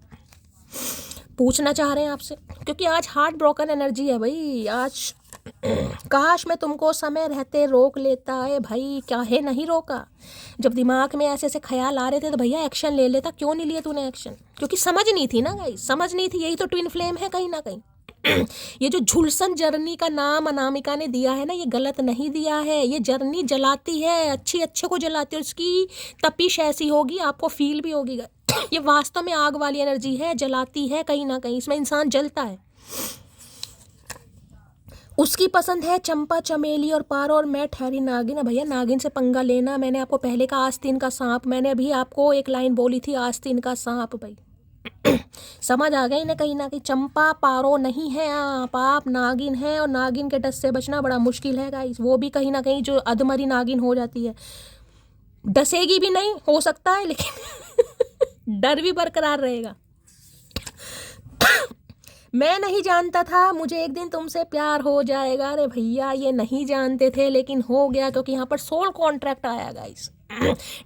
पूछना चाह रहे हैं आपसे, क्योंकि आज हार्ट ब्रोकन एनर्जी है भाई। आज काश मैं तुमको समय रहते रोक लेता है भाई, काहे नहीं रोका? जब दिमाग में ऐसे ऐसे ख्याल आ रहे थे तो भैया एक्शन ले लेता। क्यों नहीं लिया तूने एक्शन? क्योंकि समझ नहीं थी ना गाइस, समझ नहीं थी। यही तो ट्विन फ्लेम है कहीं ना कहीं। ये जो झुलसन जर्नी का नाम अनामिका ने दिया है ना, ये गलत नहीं दिया है। ये जर्नी जलाती है, अच्छे को जलाती है। उसकी तपिश ऐसी होगी, आपको फील भी होगी। ये वास्तव में आग वाली एनर्जी है, जलाती है कहीं ना कहीं, इसमें इंसान जलता है। उसकी पसंद है चंपा चमेली और पारो, और मैं ठहरी नागिन। भैया नागिन से पंगा लेना, मैंने आपको पहले का आस्तीन का सांप, मैंने अभी आपको एक लाइन बोली थी आस्तीन का सांप भाई। समझ आ गई ना कहीं ना कहीं? चंपा पारो नहीं है आप नागिन है, और नागिन के डस से बचना बड़ा मुश्किल है गाइस। वो भी कहीं ना कहीं जो अधमरी नागिन हो जाती है, डसेगी भी नहीं हो सकता है, लेकिन डर भी बरकरार रहेगा। मैं नहीं जानता था मुझे एक दिन तुमसे प्यार हो जाएगा। अरे भैया ये नहीं जानते थे, लेकिन हो गया, क्योंकि यहाँ पर सोल कॉन्ट्रैक्ट आया गाइस।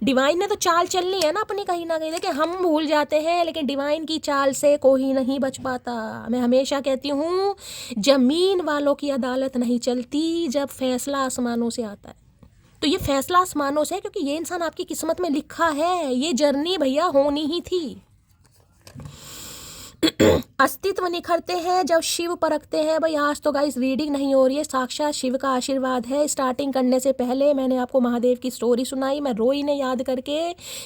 डिवाइन ने तो चाल चलनी है ना अपनी कहीं ना कहीं। देखिए हम भूल जाते हैं, लेकिन डिवाइन की चाल से कोई नहीं बच पाता। मैं हमेशा कहती हूँ, जमीन वालों की अदालत नहीं चलती जब फैसला आसमानों से आता है। तो ये फैसला आसमानों से है, क्योंकि ये इंसान आपकी किस्मत में लिखा है। ये जर्नी भैया होनी ही थी। अस्तित्व निखरते हैं जब शिव परखते हैं। भाई आज तो गाइस रीडिंग नहीं हो रही है, साक्षात शिव का आशीर्वाद है। स्टार्टिंग करने से पहले मैंने आपको महादेव की स्टोरी सुनाई, मैं रोई ने याद करके।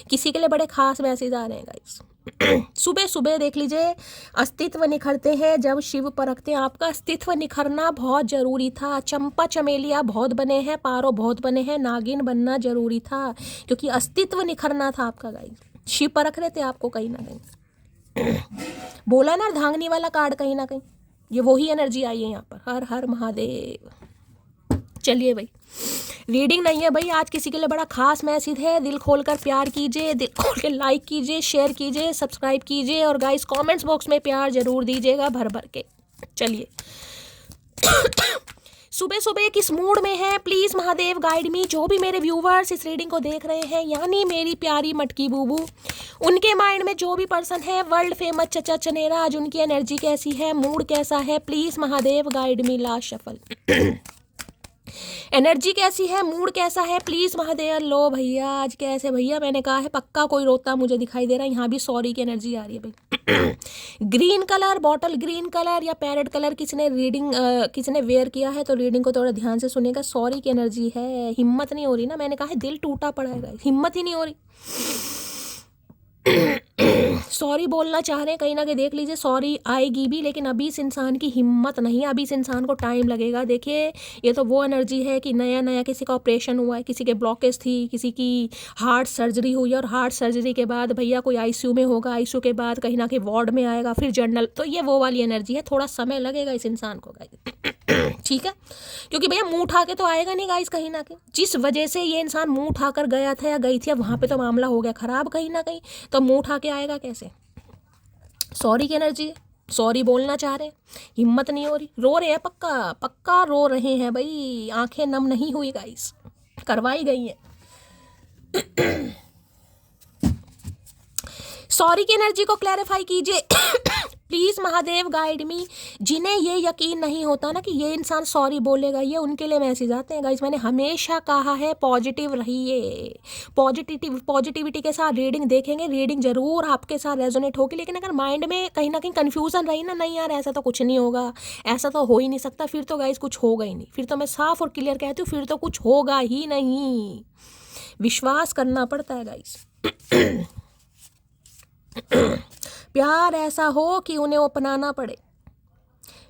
किसी के लिए बड़े खास मैसेज आ रहे हैं गाइस। सुबह सुबह देख लीजिए, अस्तित्व निखरते हैं जब शिव परखते हैं। आपका अस्तित्व निखरना बहुत जरूरी था। चंपा चमेलिया बहुत बने हैं, पारो बहुत बने हैं, नागिन बनना जरूरी था, क्योंकि अस्तित्व निखरना था आपका गाइस। शिव परख रहे थे आपको कहीं ना कहीं। बोला ना धांगनी वाला कार्ड, कहीं ना कहीं ये वही एनर्जी आई है यहाँ पर। हर हर महादेव। चलिए भाई, रीडिंग नहीं है भाई आज, किसी के लिए बड़ा खास मैसेज है। दिल खोलकर प्यार कीजिए, दिल खोल के लाइक कीजिए, शेयर कीजिए, सब्सक्राइब कीजिए, और गाइस कमेंट्स बॉक्स में प्यार जरूर दीजिएगा भर भर के। चलिए सुबह सुबह किस मूड में है, प्लीज महादेव गाइड मी। जो भी मेरे व्यूवर्स इस रीडिंग को देख रहे हैं, यानी मेरी प्यारी मटकी बूबू, उनके माइंड में जो भी पर्सन है, वर्ल्ड फेमस चचा चनेरा, आज उनकी एनर्जी कैसी है, मूड कैसा है, please Mahadev guide me. Last shuffle energy कैसी है, मूड कैसा है, प्लीज महादेव। लो भैया आज कैसे भैया, मैंने कहा है पक्का कोई रोता मुझे दिखाई दे रहा है। यहाँ भी सॉरी की एनर्जी आ रही है भाई। Green colour, bottle green colour या पैरेट कलर किसने रीडिंग किसने वेयर किया है, तो रीडिंग को थोड़ा ध्यान से सुनेगा। सॉरी की एनर्जी है, हिम्मत नहीं हो रही ना, मैंने कहा है दिल टूटा पड़ा है, हिम्मत ही नहीं हो रही। सॉरी बोलना चाह रहे हैं कहीं ना कहीं, देख लीजिए सॉरी आएगी भी, लेकिन अभी इस इंसान की हिम्मत नहीं है, अभी इस इंसान को टाइम लगेगा। देखिए ये तो वो एनर्जी है कि नया नया किसी का ऑपरेशन हुआ है, किसी के ब्लॉकेज थी, किसी की हार्ट सर्जरी हुई है, और हार्ट सर्जरी के बाद भैया कोई आईसीयू में होगा, आईसीयू के बाद कहीं ना कहीं वार्ड में आएगा, फिर जनरल, तो ये वो वाली एनर्जी है, थोड़ा समय लगेगा इस इंसान को गाइस। ठीक है, क्योंकि भैया मुंह उठा के तो आएगा नहीं गाइस, कहीं ना कहीं जिस वजह से ये इंसान मुंह उठाकर गया था या गई थी, अब वहां पे तो मामला हो गया खराब कहीं ना कहीं, तो मुंह उठा के आएगा कैसे। सॉरी की एनर्जी है, सॉरी बोलना चाह रहे हैं, हिम्मत नहीं हो रही, रो रहे हैं, पक्का पक्का रो रहे हैं भाई, आंखें नम नहीं हुई गाइस, करवाई गई है। सॉरी की एनर्जी को क्लैरिफाई कीजिए प्लीज महादेव, गाइड मी। जिन्हें ये यकीन नहीं होता ना कि ये इंसान सॉरी बोलेगा, ये उनके लिए मैसेज आते हैं गाइस। मैंने हमेशा कहा है पॉजिटिव रहिए, पॉजिटिविटी के साथ रीडिंग देखेंगे, रीडिंग जरूर आपके साथ रेजोनेट होगी, लेकिन अगर माइंड में कहीं ना कहीं कंफ्यूजन रही ना, नहीं यार ऐसा तो कुछ नहीं होगा, ऐसा तो हो ही नहीं सकता, फिर तो गाइस कुछ होगा ही नहीं, फिर तो मैं साफ और क्लियर कहती हूँ, फिर तो कुछ होगा ही नहीं। विश्वास करना पड़ता है गाइस। प्यार ऐसा हो कि उन्हें अपनाना पड़े,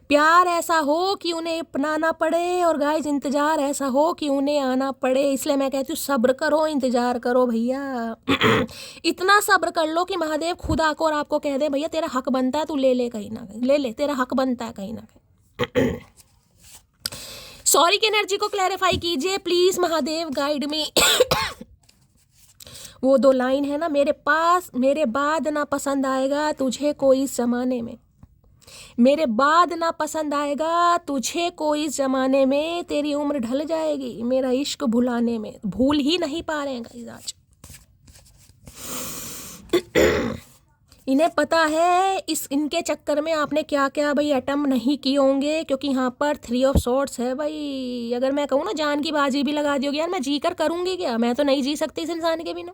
प्यार ऐसा हो कि उन्हें अपनाना पड़े, और गाइस इंतजार ऐसा हो कि उन्हें आना पड़े। इसलिए मैं कहती हूँ सब्र करो, इंतजार करो भैया। इतना सब्र कर लो कि महादेव खुद आको और आपको कह दे भैया तेरा हक बनता है, तू ले ले कहीं ना कहीं, ले ले, तेरा हक बनता है कहीं ना कहीं। सॉरी की एनर्जी को क्लैरिफाई कीजिए प्लीज महादेव, गाइड मी। वो 2 लाइन है ना, मेरे बाद ना पसंद आएगा तुझे कोई इस जमाने में, मेरे बाद ना पसंद आएगा तुझे कोई इस जमाने में, तेरी उम्र ढल जाएगी मेरा इश्क भुलाने में। भूल ही नहीं पा रहे हैं गाइस आज। इन्हें पता है इनके चक्कर में आपने क्या क्या भाई अटेम्प्ट नहीं किए होंगे, क्योंकि यहाँ पर 3 ऑफ सॉर्ड्स है भाई। अगर मैं कहूँ ना जान की बाजी भी लगा दी होगी, यार मैं जी कर करूँगी क्या, मैं तो नहीं जी सकती इस इंसान के बिना,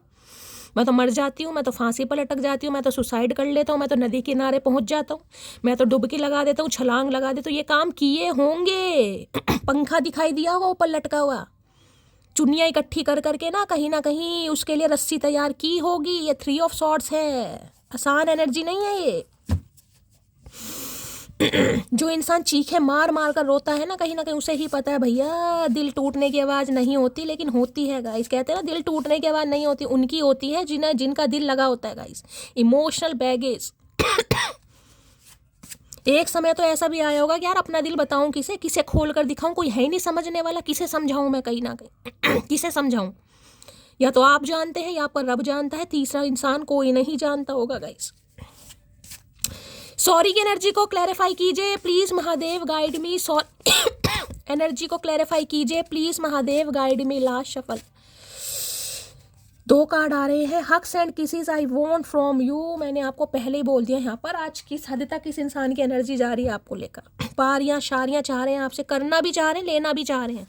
मैं तो मर जाती हूँ, मैं तो फांसी पर लटक जाती हूँ, मैं तो सुसाइड कर लेता हूँ, मैं तो नदी किनारे पहुँच जाता हूँ, मैं तो डुबकी लगा देता हूँ, छलांग लगा देता हूँ, ये काम किए होंगे। पंखा दिखाई दिया होगा ऊपर लटका हुआ, चुन्नियाँ इकट्ठी कर करके ना कहीं उसके लिए रस्सी तैयार की होगी। ये 3 ऑफ सॉर्ड्स है, आसान एनर्जी नहीं है ये। जो इंसान चीखे मार मार कर रोता है ना कहीं उसे ही पता है भैया दिल टूटने की आवाज़ नहीं होती, लेकिन होती है गाइस। कहते हैं ना दिल टूटने की आवाज़ नहीं होती, उनकी होती है जिनका दिल लगा होता है गाइस। Emotional baggage. एक समय तो ऐसा भी आया होगा कि यार अपना दिल बताऊं किसे खोल कर दिखाऊं, कोई है ही नहीं समझने वाला, किसे समझाऊं मैं कहीं ना कहीं। किसे समझाऊं, या तो आप जानते हैं या पर रब जानता है, तीसरा इंसान कोई नहीं जानता होगा गाइस। सॉरी की एनर्जी को क्लैरिफाई कीजिए please Mahadev, guide me. Energy को क्लैरिफाई कीजिए please Mahadev, guide me. Last shuffle 2 card आ रहे हैं, hugs and kisses I want from you. मैंने आपको पहले ही बोल दिया यहाँ पर आज किस हद तक इस इंसान की एनर्जी जा रही है आपको लेकर। पारियां शारियां चाह रहे हैं आपसे, करना भी चाह रहे हैं, लेना भी चाह रहे हैं।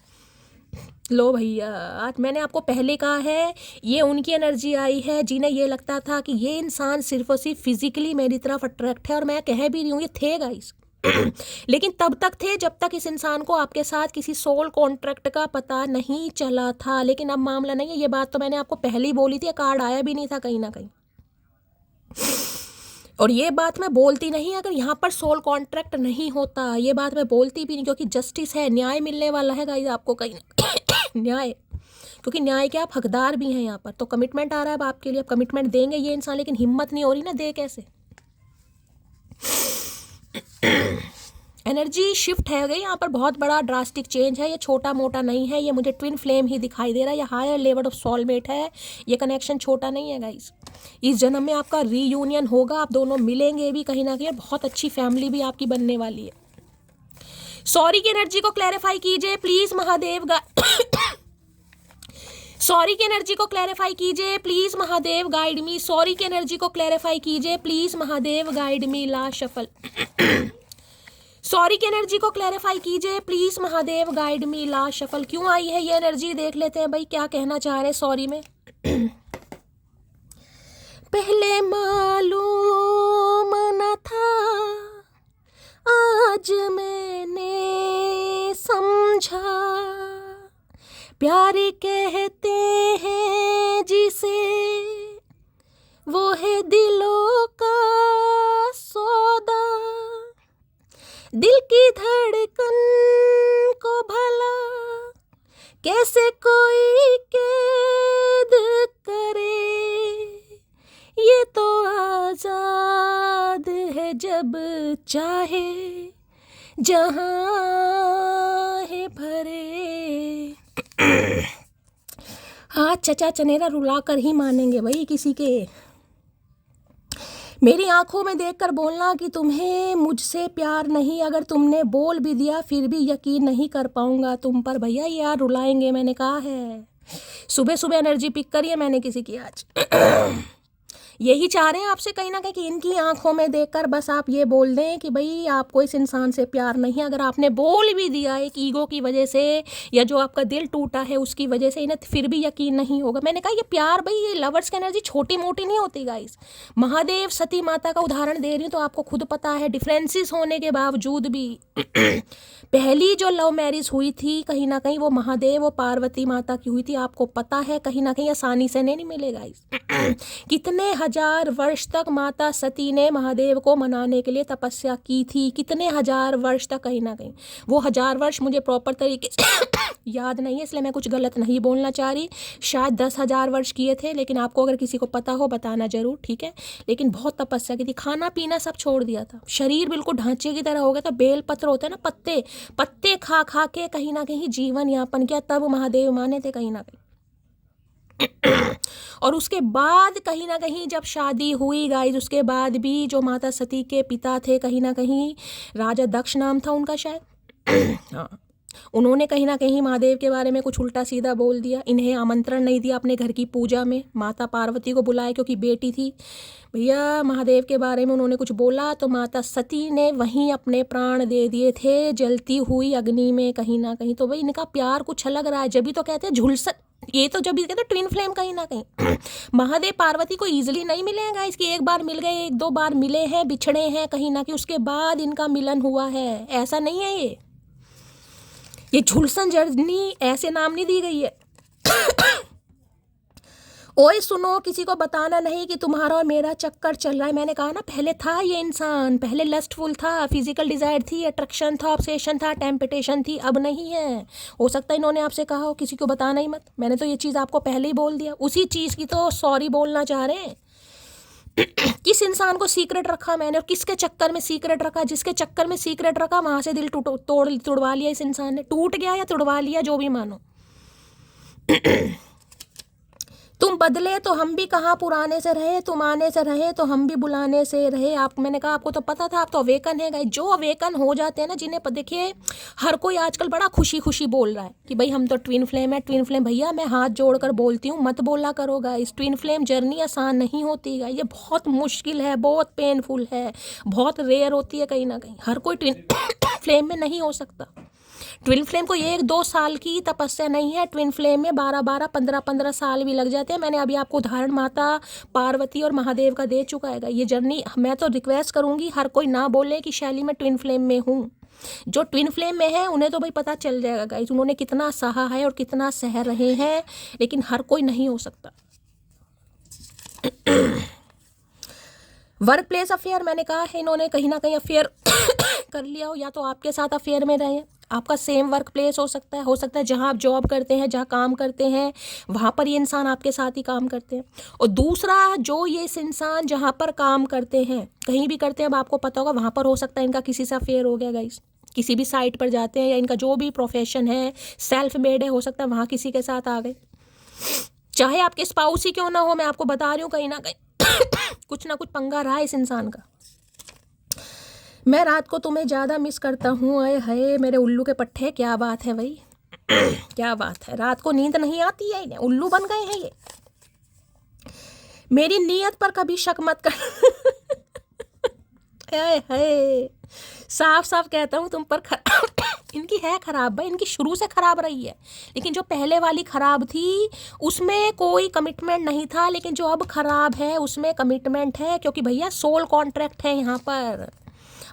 लो भैया, आज मैंने आपको पहले कहा है ये उनकी एनर्जी आई है जिन्हें ये लगता था कि ये इंसान सिर्फ और सिर्फ फिजिकली मेरी तरफ अट्रैक्ट है, और मैं कह भी रही हूँ ये थे गाइस। लेकिन तब तक थे जब तक इस इंसान को आपके साथ किसी सोल कॉन्ट्रैक्ट का पता नहीं चला था, लेकिन अब मामला नहीं है। ये बात तो मैंने आपको पहले ही बोली थी, कार्ड आया भी नहीं था कहीं ना कहीं, और ये बात मैं बोलती नहीं अगर यहाँ पर सोल कॉन्ट्रैक्ट नहीं होता, ये बात मैं बोलती भी नहीं, क्योंकि जस्टिस है, न्याय मिलने वाला है गाइस आपको कहीं ना न्याय, क्योंकि न्याय के आप हकदार भी हैं यहाँ पर। तो कमिटमेंट आ रहा है अब आपके लिए, अब कमिटमेंट देंगे ये इंसान, लेकिन हिम्मत नहीं हो रही ना, दे कैसे। एनर्जी शिफ्ट है गई यहाँ पर, बहुत बड़ा ड्रास्टिक चेंज है, ये छोटा मोटा नहीं है, ये मुझे ट्विन फ्लेम ही दिखाई दे रहा है, ये हायर लेवल ऑफ सोलमेट है, ये कनेक्शन छोटा नहीं है गाइस। इस जन्म में आपका रीयूनियन होगा, आप दोनों मिलेंगे भी कहीं ना कहीं, बहुत अच्छी फैमिली भी आपकी बनने वाली है। सॉरी की एनर्जी को क्लैरिफाई कीजिए प्लीज महादेव, सॉरी की एनर्जी को क्लैरिफाई कीजिए please Mahadev, guide me. Sorry की एनर्जी को क्लैरिफाई कीजिए please Mahadev, guide me. Last shuffle. Sorry की एनर्जी को क्लैरिफाई कीजिए please Mahadev, guide me. Last shuffle. क्यों आई है ये एनर्जी, देख लेते हैं भाई क्या कहना चाह रहे हैं सॉरी में। पहले मालूम न था, आज मैंने समझा, प्यार कहते हैं जिसे वो है दिलों दिल की धड़कन को भला कैसे कोई कैद करे, ये तो आजाद है जब चाहे जहां है भरे। हाँ चचा चनेरा रुला कर ही मानेंगे भाई किसी के। मेरी आंखों में देखकर बोलना कि तुम्हें मुझसे प्यार नहीं, अगर तुमने बोल भी दिया फिर भी यकीन नहीं कर पाऊंगा तुम पर भैया, यार रुलाएंगे। मैंने कहा है सुबह सुबह एनर्जी पिक करी है मैंने किसी की आज। यही चाह रहे हैं आपसे कहीं ना कहीं कि इनकी आंखों में देखकर बस आप ये बोल दें कि भाई आपको इस इंसान से प्यार नहीं है। अगर आपने बोल भी दिया एक ईगो की वजह से या जो आपका दिल टूटा है उसकी वजह से, इन्हें फिर भी यकीन नहीं होगा। मैंने कहा ये प्यार भाई, ये लवर्स की एनर्जी छोटी मोटी नहीं होती गाइस। महादेव सती माता का उदाहरण दे रही हूँ तो आपको खुद पता है, डिफरेंसेस होने के बावजूद भी पहली जो लव मैरिज हुई थी कहीं ना कहीं वो महादेव और पार्वती माता की हुई थी। आपको पता है कहीं ना कहीं आसानी से नहीं मिलेगा गाइस। कितने हजार वर्ष तक माता सती ने महादेव को मनाने के लिए तपस्या की थी, कितने हजार वर्ष तक। कहीं ना कहीं वो हजार वर्ष मुझे प्रॉपर तरीके से याद नहीं है इसलिए मैं कुछ गलत नहीं बोलना चाह रही, शायद 10,000 वर्ष किए थे, लेकिन आपको अगर किसी को पता हो बताना जरूर, ठीक है। लेकिन बहुत तपस्या की थी, खाना पीना सब छोड़ दिया था, शरीर बिल्कुल ढांचे की तरह हो गया था। बेल पत्र होते हैं ना, पत्ते पत्ते खा खा के कहीं ना कहीं जीवन यापन किया, तब महादेव माने थे कहीं ना कहीं। और उसके बाद कहीं ना कहीं जब शादी हुई गाइस, उसके बाद भी जो माता सती के पिता थे कहीं ना कहीं राजा दक्ष नाम था उनका शायद, हाँ, उन्होंने कहीं ना कहीं महादेव के बारे में कुछ उल्टा सीधा बोल दिया। इन्हें आमंत्रण नहीं दिया अपने घर की पूजा में, माता पार्वती को बुलाया क्योंकि बेटी थी भैया। महादेव के बारे में उन्होंने कुछ बोला तो माता सती ने वहीं अपने प्राण दे दिए थे जलती हुई अग्नि में कहीं ना कहीं। तो भाई इनका प्यार कुछ अलग रहा है, जब भी तो कहते हैं झुलसन, ये तो जब भी कहते हैं ट्विन फ्लेम कहीं ना कहीं। महादेव पार्वती को इजीली नहीं मिले हैं गाइस कि एक बार मिल गए, एक दो बार मिले हैं, बिछड़े हैं कहीं ना कहीं, उसके बाद इनका मिलन हुआ है, ऐसा नहीं है। ये झुलसन जर्नी ऐसे नाम नहीं दी गई है। ओए सुनो, किसी को बताना नहीं कि तुम्हारा और मेरा चक्कर चल रहा है। मैंने कहा ना पहले था ये इंसान, पहले लस्टफुल था, फिजिकल डिजायर थी, अट्रैक्शन था, ऑब्सेशन था, टेम्पटेशन थी, अब नहीं है। हो सकता है इन्होंने आपसे कहा हो किसी को बताना ही मत, मैंने तो ये चीज़ आपको पहले ही बोल दिया। उसी चीज़ की तो सॉरी बोलना चाह रहे हैं। किस इंसान को सीक्रेट रखा मैंने और किसके चक्कर में सीक्रेट रखा? जिसके चक्कर में सीक्रेट रखा वहां से दिल तुड़वा लिया इस इंसान ने, टूट गया या तुड़वा लिया जो भी मानो। तुम बदले तो हम भी कहाँ पुराने से रहे, तुम आने से रहे तो हम भी बुलाने से रहे। आप, मैंने कहा आपको तो पता था, आप तो अवेकन है गाइस। जो अवेकन हो जाते हैं ना, जिन्हें देखिए हर कोई आजकल बड़ा खुशी खुशी बोल रहा है कि भाई हम तो ट्विन फ्लेम है, ट्विन फ्लेम। भैया मैं हाथ जोड़कर बोलती हूँ मत बोला करो गाइस। ट्विन फ्लेम जर्नी आसान नहीं होती गाइस, ये बहुत मुश्किल है, बहुत पेनफुल है, बहुत रेयर होती है कहीं ना कहीं। हर कोई ट्विन फ्लेम में नहीं हो सकता। ट्विन फ्लेम को 1-2 साल की तपस्या नहीं है, ट्विन फ्लेम में 12-12, 15-15 साल भी लग जाते हैं। मैंने अभी आपको उदाहरण माता पार्वती और महादेव का दे चुका है। ये जर्नी, मैं तो रिक्वेस्ट करूंगी हर कोई ना बोले कि शैली मैं ट्विन फ्लेम में हूँ। जो ट्विन फ्लेम में है उन्हें तो भाई पता चल जाएगा गाइस, उन्होंने कितना सहा है और कितना सह रहे हैं, लेकिन हर कोई नहीं हो सकता। वर्क प्लेस अफेयर, मैंने कहा है इन्होंने कहीं ना कहीं अफेयर कर लिया हो, या तो आपके साथ अफेयर में रहे, आपका सेम वर्क प्लेस हो सकता है जहां आप जॉब करते हैं, जहां काम करते हैं वहां पर ये इंसान आपके साथ ही काम करते हैं। और दूसरा, जो ये इंसान जहां पर काम करते हैं, कहीं भी करते हैं, अब आपको पता होगा वहां पर हो सकता है इनका किसी से अफेयर हो गया गाइस। किसी भी साइट पर जाते हैं या इनका जो भी प्रोफेशन है, सेल्फ मेड है, हो सकता है वहां किसी के साथ आ गए, चाहे आपके स्पाउस ही क्यों ना हो। मैं आपको बता रही हूँ कहीं ना कहीं कुछ ना कुछ पंगा रहा है इस इंसान का। मैं रात को तुम्हें ज़्यादा मिस करता हूँ, अरे हाय मेरे उल्लू के पट्टे, क्या बात है भाई क्या बात है, रात को नींद नहीं आती है, इन्हें उल्लू बन गए हैं ये। मेरी नीयत पर कभी शक मत कर हाय हाय, साफ साफ कहता हूँ तुम पर इनकी है खराब भाई, इनकी शुरू से खराब रही है, लेकिन जो पहले वाली खराब थी उसमें कोई कमिटमेंट नहीं था, लेकिन जो अब खराब है उसमें कमिटमेंट है, क्योंकि भैया सोल कॉन्ट्रैक्ट है यहाँ पर।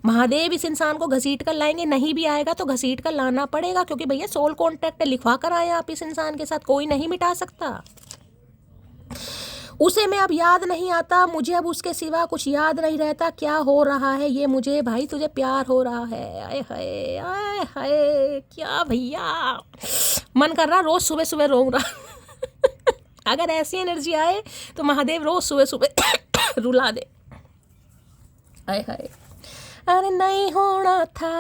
महादेव इस इंसान को घसीट कर लाएंगे, नहीं भी आएगा तो घसीट कर लाना पड़ेगा, क्योंकि भैया सोल कॉन्ट्रैक्ट लिखवा कर आए आप इस इंसान के साथ, कोई नहीं मिटा सकता। उसे मैं अब याद नहीं आता, मुझे अब उसके सिवा कुछ याद नहीं रहता, क्या हो रहा है ये मुझे, भाई तुझे प्यार हो रहा है, आए हाय आए हाय, क्या भैया मन कर रहा रोज सुबह सुबह रो रहा अगर ऐसी एनर्जी आए तो महादेव रोज सुबह सुबह रुला दे, आए हाय। अरे नहीं होना था,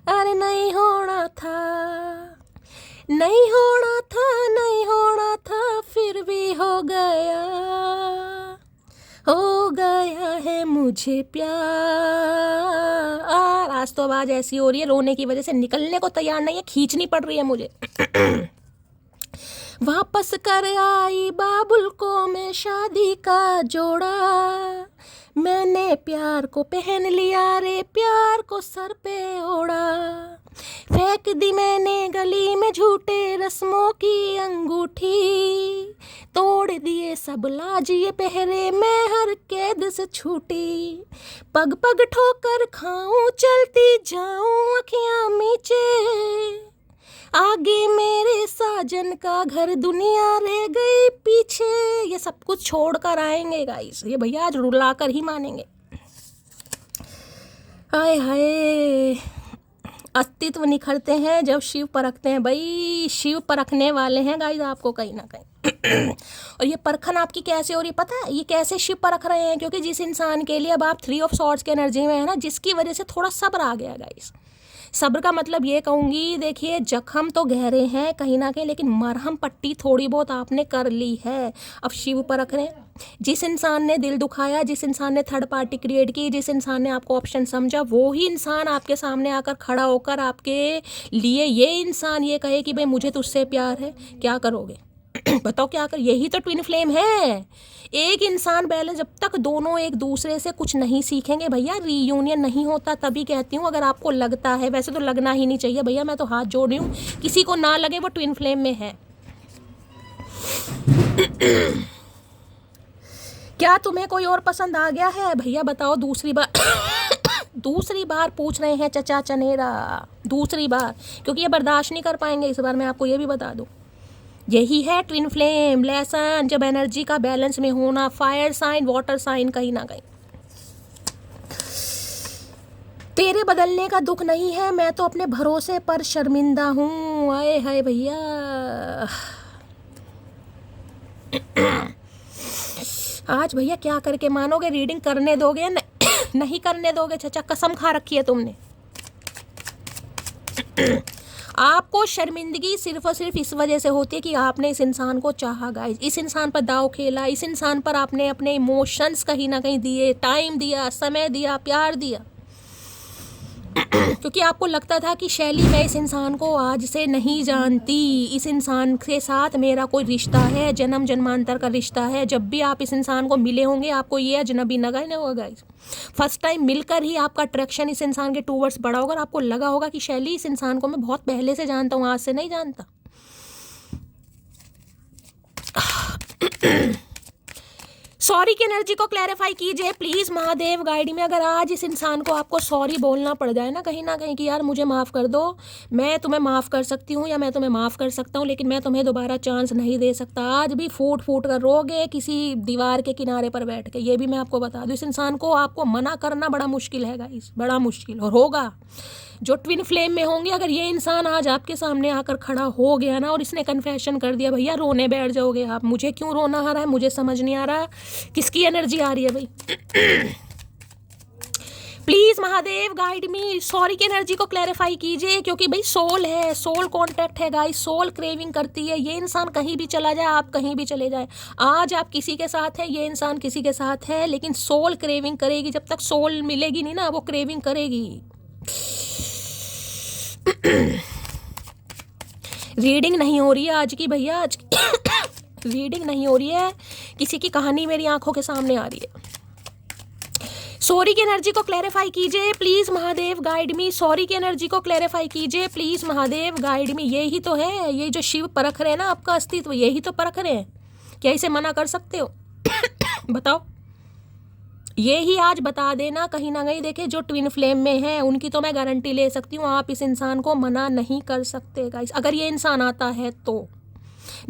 अरे नहीं होना था, नहीं होना था, नहीं होना था, फिर भी हो गया है मुझे प्यार। आज तो आवाज़ ऐसी हो रही है, रोने की वजह से निकलने को तैयार नहीं है, खींचनी पड़ रही है मुझे वापस कर आई बाबुल को मैं शादी का जोड़ा, मैंने प्यार को पहन लिया रे, प्यार को सर पे ओढ़ा, फेंक दी मैंने गली में झूठे रस्मों की अंगूठी, तोड़ दिए सब लाज ये पहरे, मैं हर कैद से छूटी, पग पग ठोकर खाऊं चलती जाऊं अखियां मीचे, आगे मेरे साजन का घर दुनिया रह गई पीछे। ये सब कुछ छोड़ कर आएंगे गाइस, ये भैया आज रुला कर ही मानेंगे। हाय हाय, अस्तित्व निखरते हैं जब शिव परखते हैं, भाई शिव परखने वाले हैं गाइस आपको कहीं ना कहीं और ये परखन आपकी कैसे हो रही है पता है, ये कैसे शिव परख रहे हैं, क्योंकि जिस इंसान के लिए अब आप 3 ऑफ सॉर्ड्स की एनर्जी में है ना, जिसकी वजह से थोड़ा सब्र आ गया गाइस। सब्र का मतलब ये कहूँगी, देखिए जख्म तो गहरे हैं कहीं ना कहीं, लेकिन मरहम पट्टी थोड़ी बहुत आपने कर ली है, अब शिव परख रहे हैं। जिस इंसान ने दिल दुखाया, जिस इंसान ने थर्ड पार्टी क्रिएट की, जिस इंसान ने आपको ऑप्शन समझा, वो ही इंसान आपके सामने आकर खड़ा होकर आपके लिए ये इंसान ये कहे कि भाई मुझे तुझसे प्यार है, क्या करोगे बताओ क्या कर। यही तो ट्विन फ्लेम है। एक इंसान बैलेंस, जब तक दोनों एक दूसरे से कुछ नहीं सीखेंगे भैया रीयूनियन नहीं होता। तभी कहती हूँ अगर आपको लगता है, वैसे तो लगना ही नहीं चाहिए भैया, मैं तो हाथ जोड़ रही हूँ, किसी को ना लगे वो ट्विन फ्लेम में है। क्या तुम्हें कोई और पसंद आ गया है भैया बताओ दूसरी बार दूसरी बार पूछ रहे हैं चचा चनेरा, दूसरी बार, क्योंकि ये बर्दाश्त नहीं कर पाएंगे इस बार, मैं आपको ये भी बता दूं। यही है ट्विन फ्लेम लेसन, जब एनर्जी का बैलेंस में होना, फायर साइन वाटर साइन कहीं ना कहीं। तेरे बदलने का दुख नहीं है, मैं तो अपने भरोसे पर शर्मिंदा हूँ। आए हाय भैया आज भैया क्या करके मानोगे, रीडिंग करने दोगे नहीं करने दोगे चचा, कसम खा रखी है तुमने। आपको शर्मिंदगी सिर्फ और सिर्फ इस वजह से होती है कि आपने इस इंसान को चाहा गाइस, इस इंसान पर दाव खेला, इस इंसान पर आपने अपने इमोशंस कहीं ना कहीं दिए, टाइम दिया, समय दिया, प्यार दिया क्योंकि आपको लगता था कि शैली मैं इस इंसान को आज से नहीं जानती, इस इंसान के साथ मेरा कोई रिश्ता है, जन्म जन्मांतर का रिश्ता है। जब भी आप इस इंसान को मिले होंगे आपको ये अजनबी लगा ही नहीं होगा गाइस, फर्स्ट टाइम मिलकर ही आपका अट्रैक्शन इस इंसान के टूवर्ड्स बढ़ा होगा, आपको लगा होगा कि शैली इस इंसान को मैं बहुत पहले से जानता हूँ, आज से नहीं जानता। सॉरी की एनर्जी को क्लैरिफाई कीजिए प्लीज महादेव गाइड में। अगर आज इस इंसान को आपको सॉरी बोलना पड़ जाए ना कहीं कि यार मुझे माफ़ कर दो, मैं तुम्हें माफ़ कर सकती हूँ या मैं तुम्हें माफ़ कर सकता हूँ, लेकिन मैं तुम्हें दोबारा चांस नहीं दे सकता, आज भी फूट फूट कर रोगे किसी दीवार के किनारे पर बैठ के, ये भी मैं आपको बता दूँ। इस इंसान को आपको मना करना बड़ा मुश्किल है गाइस, बड़ा मुश्किल और होगा। जो ट्विन फ्लेम में होंगे, अगर ये इंसान आज आपके सामने आकर खड़ा हो गया ना और इसने कन्फेशन कर दिया, भैया रोने बैठ जाओगे आप। मुझे क्यों रोना आ रहा है मुझे समझ नहीं आ रहा, किसकी एनर्जी आ रही है भाई please Mahadev guide me, sorry की एनर्जी को क्लैरिफाई कीजिए, क्योंकि भाई सोल है, सोल कॉन्टैक्ट है गाइस, सोल क्रेविंग करती है। ये इंसान कहीं भी चला जाए, आप कहीं भी चले जाए, आज आप किसी के साथ है, ये इंसान किसी के साथ है, लेकिन सोल क्रेविंग करेगी। जब तक सोल मिलेगी नहीं ना, वो क्रेविंग करेगी। रीडिंग नहीं हो रही है आज की भैया, आज रीडिंग नहीं हो रही है, किसी की कहानी मेरी आंखों के सामने आ रही है। सॉरी की एनर्जी को क्लैरिफाई कीजिए please Mahadev guide me, sorry की एनर्जी को क्लैरिफाई कीजिए प्लीज महादेव गाइड मी। यही तो है, ये जो शिव परख रहे हैं ना आपका अस्तित्व, यही तो परख रहे हैं। क्या इसे मना कर सकते हो बताओ, ये ही आज बता देना कहीं ना कहीं। देखिए जो ट्विन फ्लेम में है उनकी तो मैं गारंटी ले सकती हूँ, आप इस इंसान को मना नहीं कर सकते गाइस, अगर ये इंसान आता है तो।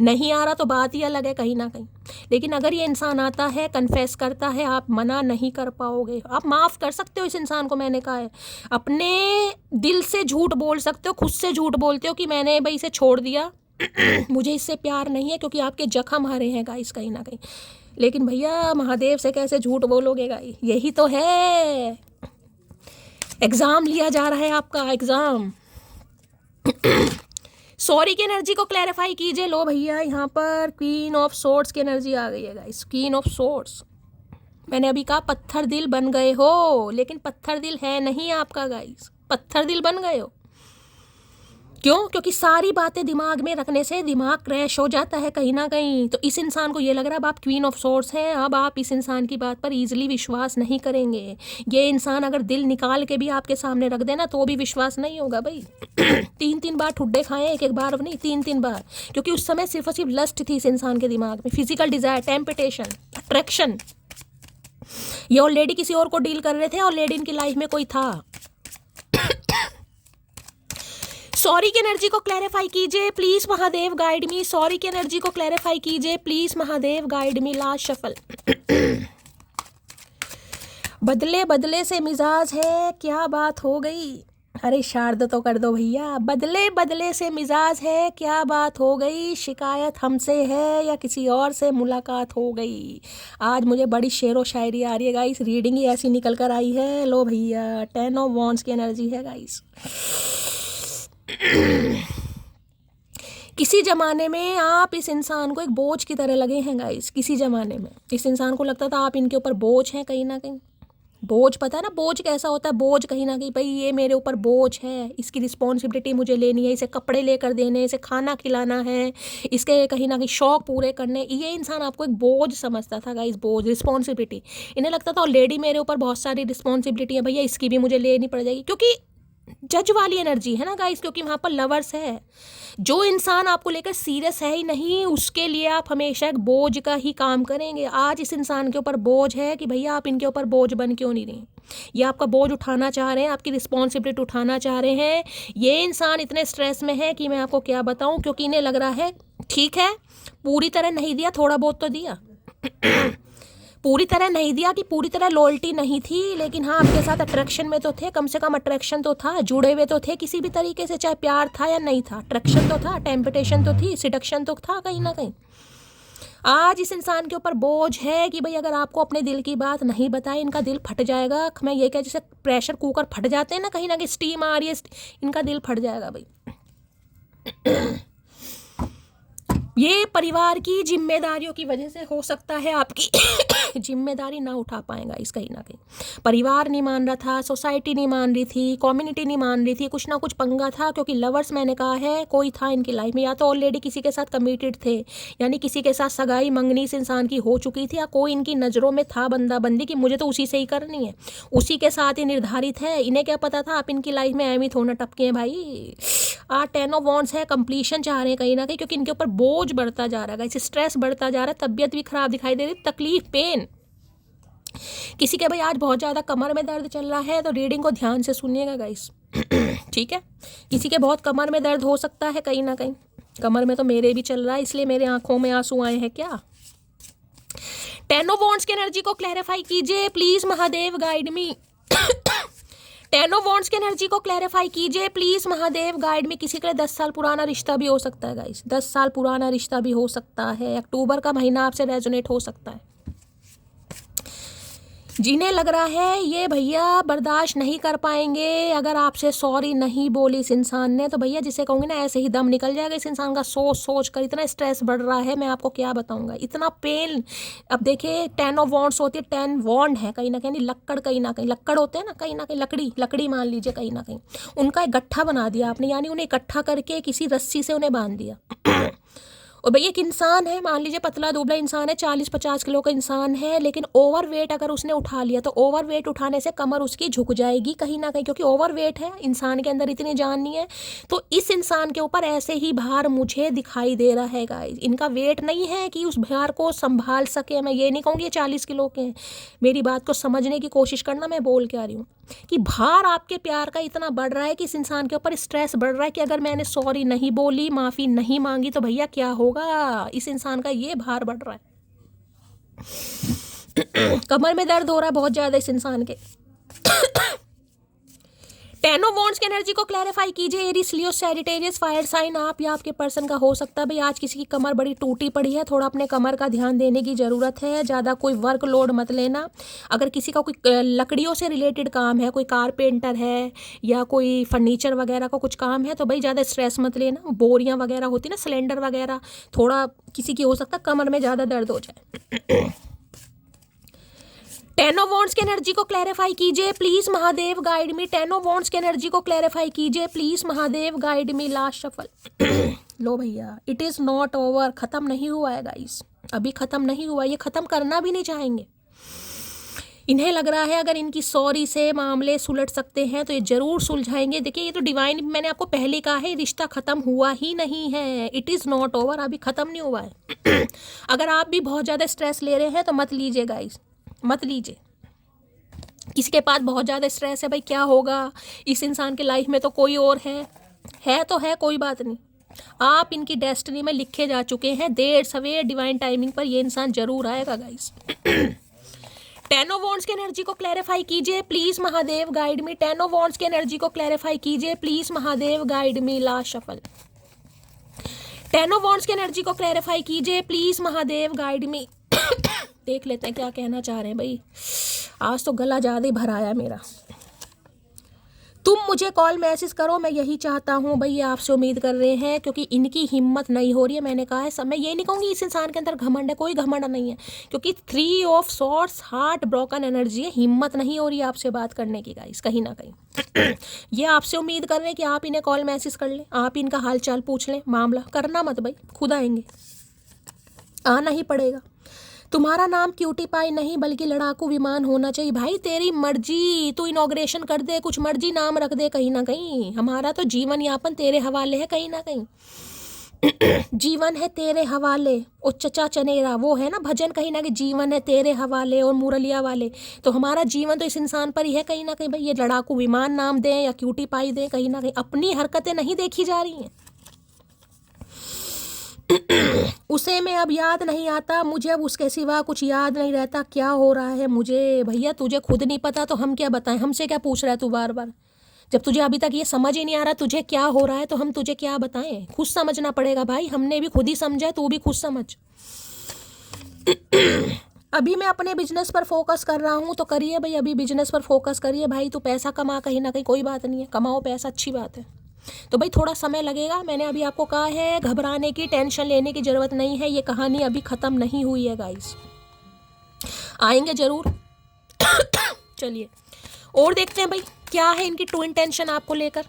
नहीं आ रहा तो बात ही अलग है कहीं ना कहीं, लेकिन अगर ये इंसान आता है, कन्फेस करता है, आप मना नहीं कर पाओगे। आप माफ़ कर सकते हो इस इंसान को, मैंने कहा है, अपने दिल से झूठ बोल सकते हो, खुद से झूठ बोलते हो कि मैंने भाई इसे छोड़ दिया मुझे इससे प्यार नहीं है, क्योंकि आपके जख्म हरे हैं गाइस कहीं ना कहीं। लेकिन भैया महादेव से कैसे झूठ बोलोगे गाइस, यही तो है, एग्ज़ाम लिया जा रहा है आपका, एग्ज़ाम। सॉरी की एनर्जी को क्लैरिफाई कीजिए। लो भैया यहाँ पर क्वीन ऑफ सोर्ड्स की एनर्जी आ गई है गाइस, क्वीन ऑफ सोर्ड्स। मैंने अभी कहा पत्थर दिल बन गए हो, लेकिन पत्थर दिल है नहीं आपका गाइस, पत्थर दिल बन गए हो। क्यों? क्योंकि सारी बातें दिमाग में रखने से दिमाग क्रैश हो जाता है कहीं ना कहीं। तो इस इंसान को ये लग रहा है अब आप क्वीन ऑफ सोर्ड्स हैं, अब आप इस इंसान की बात पर ईजिली विश्वास नहीं करेंगे। ये इंसान अगर दिल निकाल के भी आपके सामने रख देना तो भी विश्वास नहीं होगा भाई। 3-3 बार ठुड्डे खाएं, एक बार नहीं, 3-3 बार, क्योंकि उस समय सिर्फ और सिर्फ लस्ट थी इस इंसान के दिमाग में, फिजिकल डिजायर, टेम्पटेशन, अट्रैक्शन। ये ऑलरेडी किसी और को डील कर रहे थे, ऑलरेडी इनकी लाइफ में कोई था। सॉरी की एनर्जी को क्लैरिफाई कीजिए please Mahadev, guide me. Sorry की एनर्जी को क्लैरिफाई कीजिए please Mahadev, guide me. Last shuffle. बदले बदले से मिजाज है, क्या बात हो गई? अरे शारद तो कर दो भैया। बदले बदले से मिजाज है, क्या बात हो गई? शिकायत हमसे है या किसी और से मुलाकात हो गई? आज मुझे बड़ी शेरो शायरी आ रही है गाइस, रीडिंग ही ऐसी निकल कर आई है। लो भैया 10 ऑफ वॉन्ड्स की एनर्जी है गाइस। किसी ज़माने में आप इस इंसान को एक बोझ की तरह लगे हैं गाइस, किसी ज़माने में इस इंसान को लगता था आप इनके ऊपर बोझ हैं कहीं ना कहीं। बोझ, पता है ना बोझ कैसा होता है? बोझ कहीं ना कहीं भाई ये मेरे ऊपर बोझ है, इसकी रिस्पॉन्सिबिलिटी मुझे लेनी है, इसे कपड़े लेकर देने, इसे खाना खिलाना है, इसके कहीं ना कहीं शौक पूरे करने। ये इंसान आपको एक बोझ समझता था गाइस, बोझ, रिस्पॉन्सिबिलिटी। इन्हें लगता था ऑलरेडी मेरे ऊपर बहुत सारी रिस्पॉन्सिबिलिटी है भैया, इसकी भी मुझे लेनी पड़ जाएगी, क्योंकि जज वाली एनर्जी है ना गाइस, क्योंकि वहाँ पर लवर्स है। जो इंसान आपको लेकर सीरियस है ही नहीं, उसके लिए आप हमेशा एक बोझ का ही काम करेंगे। आज इस इंसान के ऊपर बोझ है कि भैया आप इनके ऊपर बोझ बन क्यों नहीं रहे। ये आपका बोझ उठाना चाह रहे हैं, आपकी रिस्पॉन्सिबिलिटी उठाना चाह रहे हैं। ये इंसान इतने स्ट्रेस में है कि मैं आपको क्या बताऊं, क्योंकि इन्हें लग रहा है ठीक है पूरी तरह नहीं दिया, थोड़ा बहुत तो दिया। पूरी तरह नहीं दिया कि पूरी तरह लॉयल्टी नहीं थी, लेकिन हाँ आपके साथ अट्रैक्शन में तो थे, कम से कम अट्रैक्शन तो था, जुड़े हुए तो थे किसी भी तरीके से, चाहे प्यार था या नहीं था, अट्रैक्शन तो था, टेम्पटेशन तो थी, सिडक्शन तो था कहीं ना कहीं। आज इस इंसान के ऊपर बोझ है कि भाई अगर आपको अपने दिल की बात नहीं बताए इनका दिल फट जाएगा। मैं ये कह, जैसे प्रेशर कुकर फट जाते हैं ना कहीं ना कहीं, स्टीम आ रही है, इनका दिल फट जाएगा भाई। ये परिवार की जिम्मेदारियों की वजह से हो सकता है आपकी जिम्मेदारी ना उठा पाएगा इस कहीं ना कहीं। परिवार नहीं मान रहा था, सोसाइटी नहीं मान रही थी, कम्युनिटी नहीं मान रही थी, कुछ ना कुछ पंगा था, क्योंकि लवर्स मैंने कहा है कोई था इनकी लाइफ में, या तो ऑलरेडी किसी के साथ कमिटेड थे, यानी किसी के साथ सगाई मंगनी इस इंसान की हो चुकी थी, या कोई इनकी नज़रों में था बंदा बंदी कि मुझे तो उसी से ही करनी है, उसी के साथ ही निर्धारित है। इन्हें क्या पता था आप इनकी लाइफ में अहमियत होना टपके हैं भाई। 10 ऑफ वॉन्ड्स है, कंप्लीशन चाह रहे हैं कहीं ना कहीं, क्योंकि इनके ऊपर बोझ बढ़ता जा रहा है, स्ट्रेस बढ़ता जा रहा है, तबीयत भी खराब दिखाई दे रही, तकलीफ, पेन। किसी के भाई आज बहुत ज़्यादा कमर में दर्द चल रहा है तो रीडिंग को ध्यान से सुनिएगा गाइस। ठीक है, किसी के बहुत कमर में दर्द हो सकता है कहीं ना कहीं, कमर में तो मेरे भी चल रहा है, इसलिए मेरे आंखों में आंसू आए हैं क्या। 10 ऑफ वॉन्ड्स की एनर्जी को क्लैरिफाई कीजिए please Mahadev, guide me. 10 of wands की एनर्जी को क्लैरिफाई कीजिए प्लीज महादेव, गाइड में। किसी के लिए 10 साल पुराना रिश्ता भी हो सकता है गाइस, 10 साल पुराना रिश्ता भी हो सकता है। अक्टूबर का महीना आपसे रेजोनेट हो सकता है। जिन्हें लग रहा है ये भैया बर्दाश्त नहीं कर पाएंगे अगर आपसे सॉरी नहीं बोली इस इंसान ने, तो भैया जिसे कहूँगी ना ऐसे ही दम निकल जाएगा इस इंसान का। सोच सोच कर इतना स्ट्रेस बढ़ रहा है, मैं आपको क्या बताऊंगा, इतना पेन। अब देखिए 10 ऑफ वॉन्ड्स होती है, 10 वॉन्ड है कहीं ना कहीं, लक्कड़ कहीं ना कहीं, लक्कड़ होते हैं ना कहीं ना कहीं, लकड़ी मान लीजिए कहीं ना कहीं, उनका एक गट्ठा बना दिया आपने, यानी उन्हें इकट्ठा करके किसी रस्सी से उन्हें बांध दिया। और भैया एक इंसान है, मान लीजिए पतला दुबला इंसान है, 40-50 किलो का इंसान है, लेकिन ओवर वेट अगर उसने उठा लिया तो ओवर वेट उठाने से कमर उसकी झुक जाएगी कहीं ना कहीं, क्योंकि ओवर वेट है, इंसान के अंदर इतनी जान नहीं है। तो इस इंसान के ऊपर ऐसे ही भार मुझे दिखाई दे रहा है गाइस। इनका वेट नहीं है कि उस भार को संभाल सके। मैं ये नहीं कहूँगी 40 किलो के हैं, मेरी बात को समझने की कोशिश करना, मैं बोल के आ रही हूँ। कि भार आपके प्यार का इतना बढ़ रहा है कि इस इंसान के ऊपर स्ट्रेस बढ़ रहा है कि अगर मैंने सॉरी नहीं बोली, माफ़ी नहीं मांगी तो भैया क्या होगा। इस इंसान का ये भार बढ़ रहा है, कमर में दर्द हो रहा है बहुत ज़्यादा इस इंसान के। 10 ऑफ वॉन्ड्स की एनर्जी को क्लैरिफाई कीजिए। एरीज, लियो, सैजिटेरियस, फायर साइन आप या आपके पर्सन का हो सकता है भाई आज किसी की कमर बड़ी टूटी पड़ी है, थोड़ा अपने कमर का ध्यान देने की ज़रूरत है। ज़्यादा कोई वर्क लोड मत लेना। अगर किसी का कोई लकड़ियों से रिलेटेड काम है, कोई कारपेंटर है या कोई फर्नीचर वगैरह का कुछ काम है, तो भाई ज़्यादा स्ट्रेस मत लेना। बोरियाँ वगैरह होती ना, सिलेंडर वगैरह, थोड़ा किसी की हो सकता है कमर में ज़्यादा दर्द हो जाए। 10 ऑफ वॉन्ड्स की एनर्जी को क्लैरिफाई कीजिए please Mahadev guide me. 10 of wands की एनर्जी को क्लैरिफाई कीजिए please Mahadev guide me. Last shuffle. लो भैया, इट इज नॉट ओवर, खत्म नहीं हुआ है गाइस, अभी खत्म नहीं हुआ। ये खत्म करना भी नहीं चाहेंगे। इन्हें लग रहा है अगर इनकी सॉरी से मामले सुलझ सकते हैं तो ये जरूर सुलझाएंगे। देखिए ये तो डिवाइन, मैंने आपको पहले कहा है रिश्ता खत्म हुआ ही नहीं है। इट इज़ नॉट ओवर, अभी खत्म नहीं हुआ है। अगर आप भी बहुत ज़्यादा स्ट्रेस ले रहे हैं तो मत लीजिए गाइस, मत लीजिए। किसी के पास बहुत ज़्यादा स्ट्रेस है, भाई क्या होगा इस इंसान के लाइफ में, तो कोई और है तो है, कोई बात नहीं। आप इनकी डेस्टिनी में लिखे जा चुके हैं। देर सवेर डिवाइन टाइमिंग पर ये इंसान जरूर आएगा गाइस। 10 ऑफ वॉन्ड्स की एनर्जी को क्लैरिफाई कीजिए please Mahadev guide me. 10 of wands की एनर्जी को क्लैरिफाई कीजिए please Mahadev guide me. Last shuffle. 10 of wands की एनर्जी को क्लैरिफाई कीजिए प्लीज महादेव गाइड मी। देख लेते हैं क्या कहना चाह रहे हैं भाई। आज तो गला ज़्यादा ही भर आया मेरा। तुम मुझे कॉल मैसेज करो, मैं यही चाहता हूँ भाई, ये आपसे उम्मीद कर रहे हैं क्योंकि इनकी हिम्मत नहीं हो रही है। मैंने कहा है सब, मैं ये नहीं कहूँगी इस इंसान के अंदर घमंड है, कोई घमंड नहीं है, क्योंकि 3 of swords heart broken energy है। हिम्मत नहीं हो रही है आपसे बात करने की गाइस, कहीं ना कहीं। ये आपसे उम्मीद कर रहे हैं कि आप इन्हें कॉल मैसेज कर लें, आप इनका हाल चाल पूछ लें। मामला करना मत भाई, खुद आएंगे, आना ही पड़ेगा। तुम्हारा नाम क्यूटी पाई नहीं बल्कि लड़ाकू विमान होना चाहिए। भाई तेरी मर्जी, तू इनॉग्रेशन कर दे, कुछ मर्जी नाम रख दे, कहीं ना कहीं हमारा तो जीवन यापन तेरे हवाले है, कहीं ना कहीं। जीवन है तेरे हवाले। और चचा चनेरा वो है ना भजन, कहीं ना कहीं जीवन है तेरे हवाले, और मुरलिया वाले, तो हमारा जीवन तो इस इंसान पर ही है कहीं ना कहीं। भाई ये लड़ाकू विमान नाम दें या क्यूटी पाई दें, कहीं ना कहीं अपनी हरकतें नहीं देखी जा रही हैं। उसे मैं अब याद नहीं आता, मुझे अब उसके सिवा कुछ याद नहीं रहता। क्या हो रहा है मुझे भैया, तुझे खुद नहीं पता तो हम क्या बताएं, हमसे क्या पूछ रहा है तू बार बार। जब तुझे अभी तक ये समझ ही नहीं आ रहा तुझे क्या हो रहा है तो हम तुझे क्या बताएं। खुद समझना पड़ेगा भाई, हमने भी खुद ही समझा, तू भी खुद समझ। अभी मैं अपने बिजनेस पर फोकस कर रहा हूँ तो करिए भाई, अभी बिजनेस पर फोकस करिए भाई। तू पैसा कमा, कहीं ना कहीं कोई बात नहीं है, कमाओ पैसा, अच्छी बात है। तो भाई थोड़ा समय लगेगा, मैंने अभी आपको कहा है घबराने की, टेंशन लेने की ज़रूरत नहीं है। ये कहानी अभी ख़त्म नहीं हुई है गाइस, आएंगे ज़रूर। चलिए और देखते हैं भाई क्या है इनकी ट्रू इंटेंशन आपको लेकर।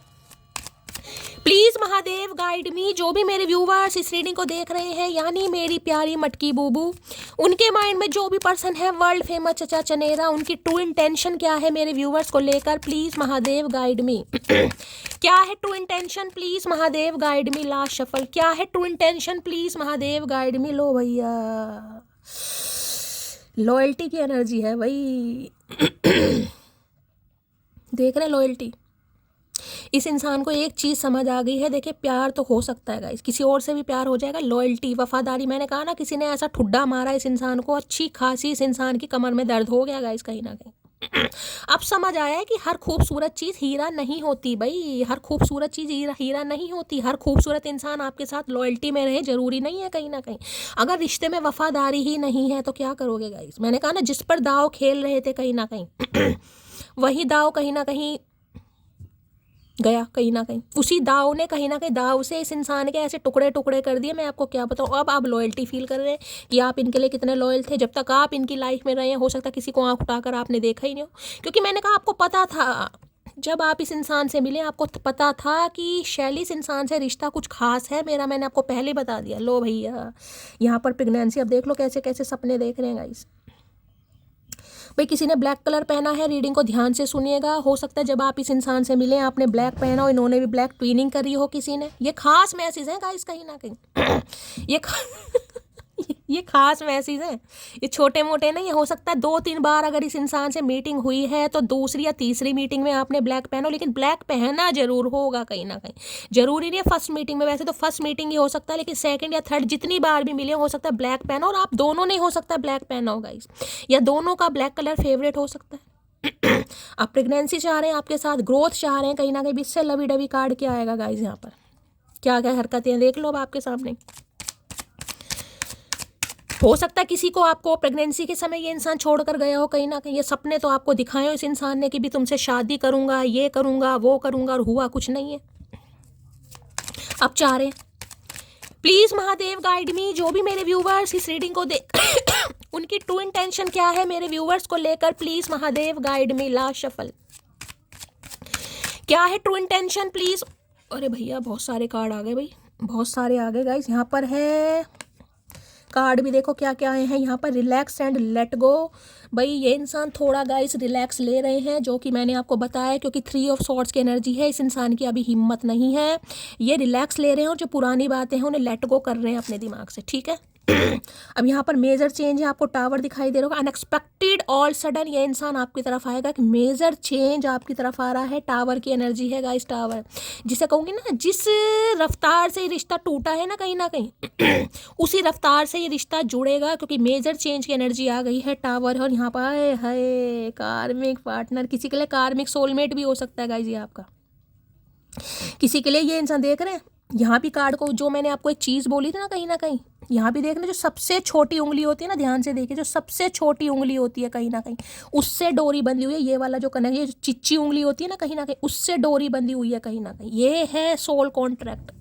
प्लीज महादेव गाइड मी। जो भी मेरे व्यूवर्स इस रीडिंग को देख रहे हैं, यानी मेरी प्यारी मटकी बूबू, उनके माइंड में जो भी पर्सन है वर्ल्ड फेमस चचा चनेरा, उनकी ट्रू इंटेंशन क्या है मेरे व्यूवर्स को लेकर, प्लीज महादेव गाइड मी। क्या है true intention, please Mahadev guide me. Last shuffle. क्या है true intention, please Mahadev guide me. लो भैया, लॉयल्टी की एनर्जी है भाई। देख रहे लॉयल्टी, इस इंसान को एक चीज़ समझ आ गई है। देखिए प्यार तो हो सकता है गाइस, किसी और से भी प्यार हो जाएगा। लॉयल्टी, वफादारी, मैंने कहा ना किसी ने ऐसा ठुड्डा मारा इस इंसान को, अच्छी खासी इस इंसान की कमर में दर्द हो गया गाइस कहीं ना कहीं। अब समझ आया है कि हर खूबसूरत चीज़ हीरा नहीं होती भाई, हर खूबसूरत चीज़ हीरा नहीं होती। हर खूबसूरत इंसान आपके साथ लॉयल्टी में रहे जरूरी नहीं है कहीं ना कहीं। अगर रिश्ते में वफादारी ही नहीं है तो क्या करोगे गाइस। मैंने कहा ना जिस पर दाव खेल रहे थे कहीं ना कहीं वही दाव कहीं ना कहीं गया, कहीं ना कहीं उसी दाव ने कहीं ना कहीं दाव से इस इंसान के ऐसे टुकड़े टुकड़े कर दिए। मैं आपको क्या बताऊँ। अब आप लॉयल्टी फील कर रहे हैं कि आप इनके लिए कितने लॉयल थे। जब तक आप इनकी लाइफ में रहे, हो सकता है किसी को आंख उठाकर आपने देखा ही नहीं हो, क्योंकि मैंने कहा आपको पता था जब आप इस इंसान से मिले, आपको पता था कि शैली इस इंसान से रिश्ता कुछ खास है मेरा, मैंने आपको पहले बता दिया। लो भैया यहाँ पर प्रेगनेंसी, अब देख लो कैसे कैसे सपने देख रहे हैं गाइस। भाई किसी ने ब्लैक कलर पहना है, रीडिंग को ध्यान से सुनिएगा। हो सकता है जब आप इस इंसान से मिले आपने ब्लैक पहना हो, इन्होंने भी ब्लैक ट्विनिंग करी हो किसी ने। ये खास मैसेज है गाइस कहीं ना कहीं। ये खास मैसेज है, ये छोटे मोटे नहीं है। हो सकता है 2-3 बार अगर इस इंसान से मीटिंग हुई है तो दूसरी या तीसरी मीटिंग में आपने ब्लैक पहनो, लेकिन ब्लैक पहना जरूर होगा कहीं ना कहीं। जरूरी नहीं है फर्स्ट मीटिंग में, वैसे तो फर्स्ट मीटिंग ही हो सकता है, लेकिन सेकंड या थर्ड जितनी बार भी मिले हो सकता है ब्लैक पहनो। और आप दोनों नहीं हो सकता ब्लैक पहना होगा इस, या दोनों का ब्लैक कलर फेवरेट हो सकता है। आप प्रेगनेंसी चाह रहे हैं, आपके साथ ग्रोथ चाह रहे हैं कहीं ना कहीं। इससे लवी डवी कार्ड क्या आएगा गाइज, यहाँ पर क्या क्या हरकतें देख लो अब आपके सामने। हो सकता है किसी को आपको प्रेगनेंसी के समय ये इंसान छोड़कर गया हो कहीं ना कहीं। ये सपने तो आपको दिखाए हो इस इंसान ने कि भी तुमसे शादी करूंगा, ये करूंगा, वो करूंगा, और हुआ कुछ नहीं है। अब चाह रहे हैं प्लीज महादेव गाइड मी। जो भी मेरे व्यूवर्स इस रीडिंग को देख उनकी ट्रू इंटेंशन क्या है मेरे व्यूवर्स को लेकर, please Mahadev guide me. Last shuffle, क्या है ट्रू इंटेंशन प्लीज। अरे भैया बहुत सारे कार्ड आ गए भाई, बहुत सारे आ गए गाइस। यहाँ पर है कार्ड भी देखो क्या क्या आए हैं यहाँ पर। Relax and let go. भाई ये इंसान थोड़ा गाइस रिलैक्स ले रहे हैं, जो कि मैंने आपको बताया, क्योंकि 3 ऑफ सॉर्ड्स की एनर्जी है। इस इंसान की अभी हिम्मत नहीं है, ये रिलैक्स ले रहे हैं और जो पुरानी बातें हैं उन्हें लेट गो कर रहे हैं अपने दिमाग से, ठीक है। अब यहाँ पर मेजर चेंज है, आपको टावर दिखाई दे रहा होगा। अनएक्सपेक्टेड ऑल सडन ये इंसान आपकी तरफ आएगा कि मेजर चेंज आपकी तरफ आ रहा है। टावर की एनर्जी है गाइस, टावर जिसे कहूँगी ना, जिस रफ्तार से ये रिश्ता टूटा है ना कहीं उसी रफ्तार से ये रिश्ता जुड़ेगा, क्योंकि मेजर चेंज की एनर्जी आ गई है टावर। और यहाँ पर है कार्मिक पार्टनर, किसी के लिए कार्मिक सोलमेट भी हो सकता है गाइस ये आपका। किसी के लिए ये इंसान देख रहे हैं यहाँ भी कार्ड को, जो मैंने आपको एक चीज़ बोली थी ना कहीं यहाँ भी देखना, जो सबसे छोटी उंगली होती है ना, ध्यान से देखिए, जो सबसे छोटी उंगली होती है कहीं ना कहीं उससे डोरी बंधी हुई है। ये वाला जो कनेक्ट, ये जो चिच्ची उंगली होती है ना कहीं उससे डोरी बंधी हुई है कहीं ना कहीं। ये है सोल कॉन्ट्रैक्ट।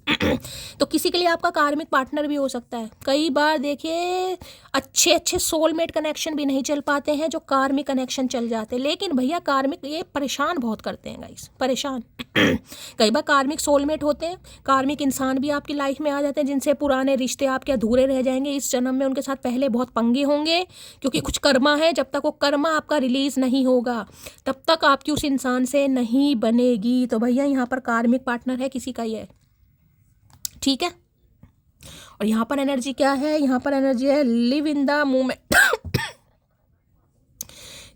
तो किसी के लिए आपका कार्मिक पार्टनर भी हो सकता है। कई बार देखिए अच्छे अच्छे सोलमेट कनेक्शन भी नहीं चल पाते हैं, जो कार्मिक कनेक्शन चल जाते हैं। लेकिन भैया कार्मिक ये परेशान बहुत करते हैं गाइस, परेशान। कई बार कार्मिक सोलमेट होते हैं, कार्मिक इंसान भी आपकी लाइफ में आ जाते हैं, जिनसे पुराने रिश्ते आपके अधूरे रह जाएंगे। इस जन्म में उनके साथ पहले बहुत पंगे होंगे, क्योंकि कुछ कर्मा है। जब तक वो कर्मा आपका रिलीज नहीं होगा तब तक आपकी उस इंसान से नहीं बनेगी। तो भैया यहाँ पर कार्मिक पार्टनर है किसी का ये, ठीक है। और यहाँ पर एनर्जी क्या है, यहाँ पर एनर्जी है लिव इन द मोमेंट।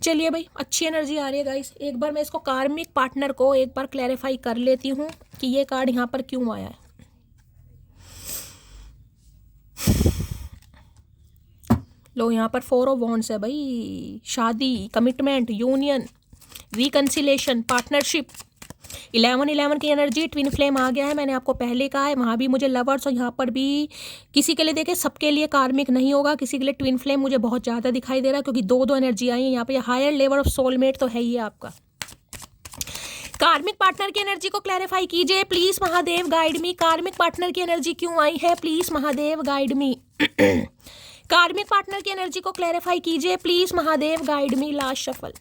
चलिए भाई अच्छी एनर्जी आ रही है गाइस। एक बार मैं इसको कार्मिक पार्टनर को एक बार क्लैरिफाई कर लेती हूँ कि ये कार्ड यहाँ पर क्यों आया है। लो यहाँ पर 4 ऑफ वॉन्ड्स है भाई। शादी, कमिटमेंट, यूनियन, रिकंसिलेशन, पार्टनरशिप। 11 की एनर्जी, ट्विन फ्लेम आ गया है। मैंने आपको पहले कहा है, वहाँ भी मुझे लवर्स और यहाँ पर भी किसी के लिए देखे, सबके लिए कार्मिक नहीं होगा। किसी के लिए ट्विन फ्लेम मुझे बहुत ज़्यादा दिखाई दे रहा है, क्योंकि 2 एनर्जी आई है यहाँ पे। हायर लेवल ऑफ सोलमेट तो है ही आपका। कार्मिक पार्टनर की एनर्जी को क्लैरिफाई कीजिए प्लीज महादेव गाइड मी। कार्मिक पार्टनर की एनर्जी क्यों आई है, प्लीज महादेव गाइड मी। कार्मिक पार्टनर की एनर्जी को क्लैरिफाई कीजिए please Mahadev guide me. Last shuffle.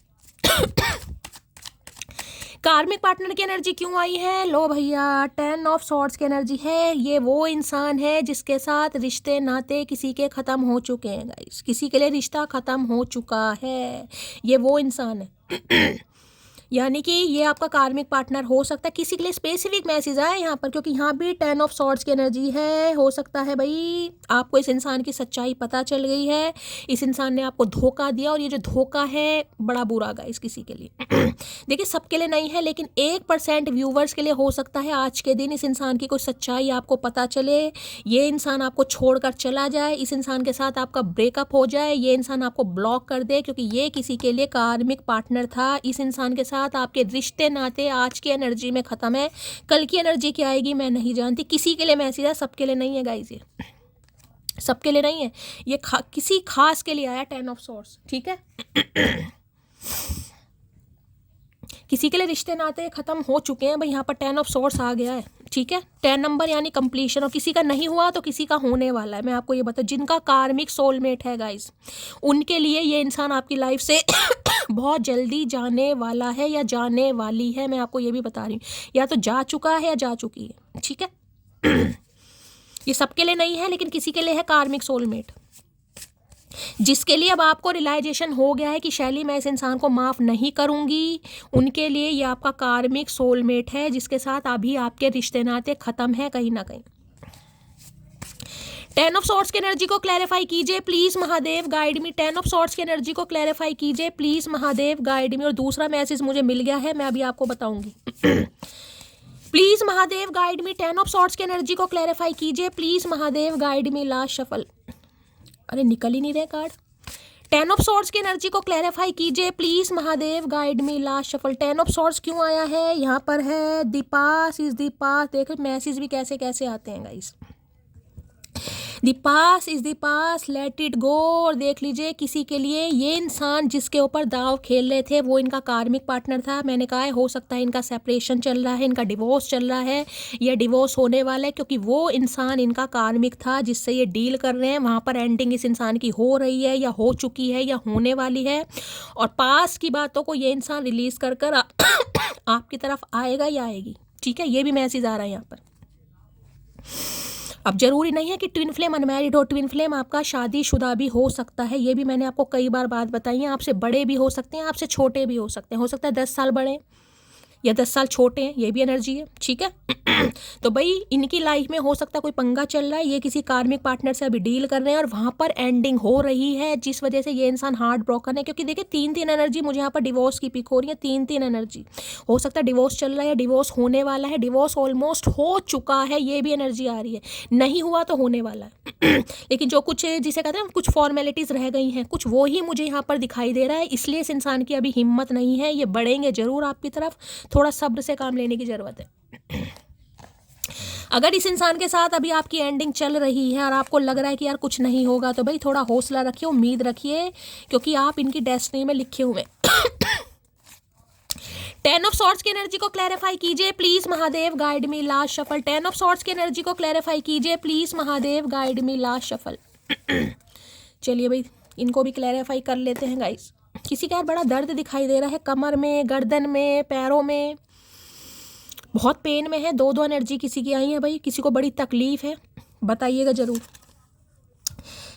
कार्मिक पार्टनर की एनर्जी क्यों आई है, लो भैया 10 ऑफ सॉर्ड्स की एनर्जी है। ये वो इंसान है जिसके साथ रिश्ते नाते किसी के ख़त्म हो चुके हैं गाइस। किसी के लिए रिश्ता ख़त्म हो चुका है, ये वो इंसान है। यानी कि ये आपका कार्मिक पार्टनर हो सकता है। किसी के लिए स्पेसिफिक मैसेज आया यहाँ पर, क्योंकि यहाँ भी 10 ऑफ सॉर्ड्स की एनर्जी है। हो सकता है भाई आपको इस इंसान की सच्चाई पता चल गई है, इस इंसान ने आपको धोखा दिया, और ये जो धोखा है बड़ा बुरा गाइस किसी के लिए। देखिए सबके लिए नहीं है, लेकिन 1% व्यूवर्स के लिए हो सकता है आज के दिन इस इंसान की कोई सच्चाई आपको पता चले। ये इंसान आपको छोड़कर चला जाए, इस इंसान के साथ आपका ब्रेकअप हो जाए, ये इंसान आपको ब्लॉक कर दे, क्योंकि ये किसी के लिए कार्मिक पार्टनर था। इस इंसान के साथ आपके रिश्ते नाते आज की एनर्जी में खत्म है। कल की एनर्जी क्या आएगी मैं नहीं जानती। किसी के लिए मैसेज है, सबके लिए नहीं है गाइस, ये सबके लिए नहीं है। ये किसी खास के लिए आया 10 ऑफ सॉर्ड्स, ठीक है। किसी के लिए रिश्ते नाते खत्म हो चुके हैं भाई, यहाँ पर 10 ऑफ सॉर्ड्स आ गया है, ठीक है। 10 नंबर यानी कंप्लीशन, और किसी का नहीं हुआ तो किसी का होने वाला है। मैं आपको ये बता, जिनका कार्मिक सोलमेट है गाइस, उनके लिए ये इंसान आपकी लाइफ से बहुत जल्दी जाने वाला है या जाने वाली है। मैं आपको ये भी बता रही हूँ, या तो जा चुका है या जा चुकी है, ठीक है। ये सबके लिए नहीं है, लेकिन किसी के लिए है कार्मिक सोलमेट, जिसके लिए अब आपको रियलाइजेशन हो गया है कि शैली मैं इस इंसान को माफ़ नहीं करूंगी। उनके लिए ये आपका कार्मिक सोलमेट है, जिसके साथ अभी आपके रिश्ते नाते ख़त्म है कहीं ना कहीं। 10 ऑफ सॉर्ड्स की एनर्जी को क्लैरिफाई कीजिए please Mahadev guide me. 10 of swords की एनर्जी को क्लैरिफाई कीजिए प्लीज महादेव गाइड मी। और दूसरा मैसेज मुझे मिल गया है, मैं अभी आपको बताऊंगी। Please Mahadev guide me. 10 of swords की एनर्जी को क्लैरिफाई कीजिए please Mahadev guide me. Last shuffle, अरे निकल ही नहीं रहे कार्ड। 10 ऑफ सॉर्ड्स की एनर्जी को क्लैरिफाई कीजिए please Mahadev guide me. Last shuffle. 10 of swords क्यों आया है यहाँ पर? है the past is the past. देखो मैसेज भी कैसे कैसे आते हैं guys. The past is the past, let it go. और देख लीजिए किसी के लिए ये इंसान जिसके ऊपर दाव खेल रहे थे वो इनका कार्मिक पार्टनर था। मैंने कहा है हो सकता है इनका सेपरेशन चल रहा है, इनका डिवोर्स चल रहा है या डिवोर्स होने वाला है, क्योंकि वो इंसान इनका कार्मिक था जिससे ये डील कर रहे हैं। वहाँ पर एंडिंग इस इंसान की हो रही है या हो चुकी है या होने वाली है। और पास की बातों को ये इंसान रिलीज कर कर आपकी तरफ आएगा या आएगी। ठीक है, ये भी मैसेज आ रहा है यहाँ पर। अब जरूरी नहीं है कि ट्विन फ्लेम अनमैरिड हो, ट्विन फ्लेम आपका शादीशुदा भी हो सकता है। ये भी मैंने आपको कई बार बात बताई है। आपसे बड़े भी हो सकते हैं, आपसे छोटे भी हो सकते हैं। हो सकता है 10 साल बड़े या 10 साल छोटे हैं, ये भी एनर्जी है। ठीक है तो भाई इनकी लाइफ में हो सकता है कोई पंगा चल रहा है, ये किसी कार्मिक पार्टनर से अभी डील कर रहे हैं और वहाँ पर एंडिंग हो रही है, जिस वजह से ये इंसान हार्ट ब्रोकन है। क्योंकि देखिए 3 एनर्जी मुझे यहाँ पर डिवोर्स की पिक हो रही है। 3 एनर्जी हो सकता है डिवोर्स चल रहा है, डिवोर्स होने वाला है, डिवोर्स ऑलमोस्ट हो चुका है, ये भी एनर्जी आ रही है। नहीं हुआ तो होने वाला है लेकिन जो कुछ जिसे कहते हैं कुछ फॉर्मेलिटीज़ रह गई हैं, कुछ वो ही मुझे यहाँ पर दिखाई दे रहा है। इसलिए इस इंसान की अभी हिम्मत नहीं है, ये बढ़ेंगे जरूर आपकी तरफ। थोड़ा सब्र से काम लेने की ज़रूरत है। अगर इस इंसान के साथ अभी आपकी एंडिंग चल रही है और आपको लग रहा है कि यार कुछ नहीं होगा, तो भाई थोड़ा हौसला रखिए, उम्मीद रखिए, क्योंकि आप इनकी डेस्टिनी में लिखे हुए। 10 ऑफ सॉर्ड्स की एनर्जी को क्लैरिफाई कीजिए please Mahadev guide me. Last shuffle. 10 of swords की एनर्जी को क्लैरिफाई कीजिए please Mahadev guide me. Last shuffle. चलिए भाई इनको भी क्लैरिफाई कर लेते हैं गाइस। किसी का यार बड़ा दर्द दिखाई दे रहा है, कमर में, गर्दन में, पैरों में, बहुत पेन में है। 2 एनर्जी किसी की आई है भाई, किसी को बड़ी तकलीफ है, बताइएगा ज़रूर।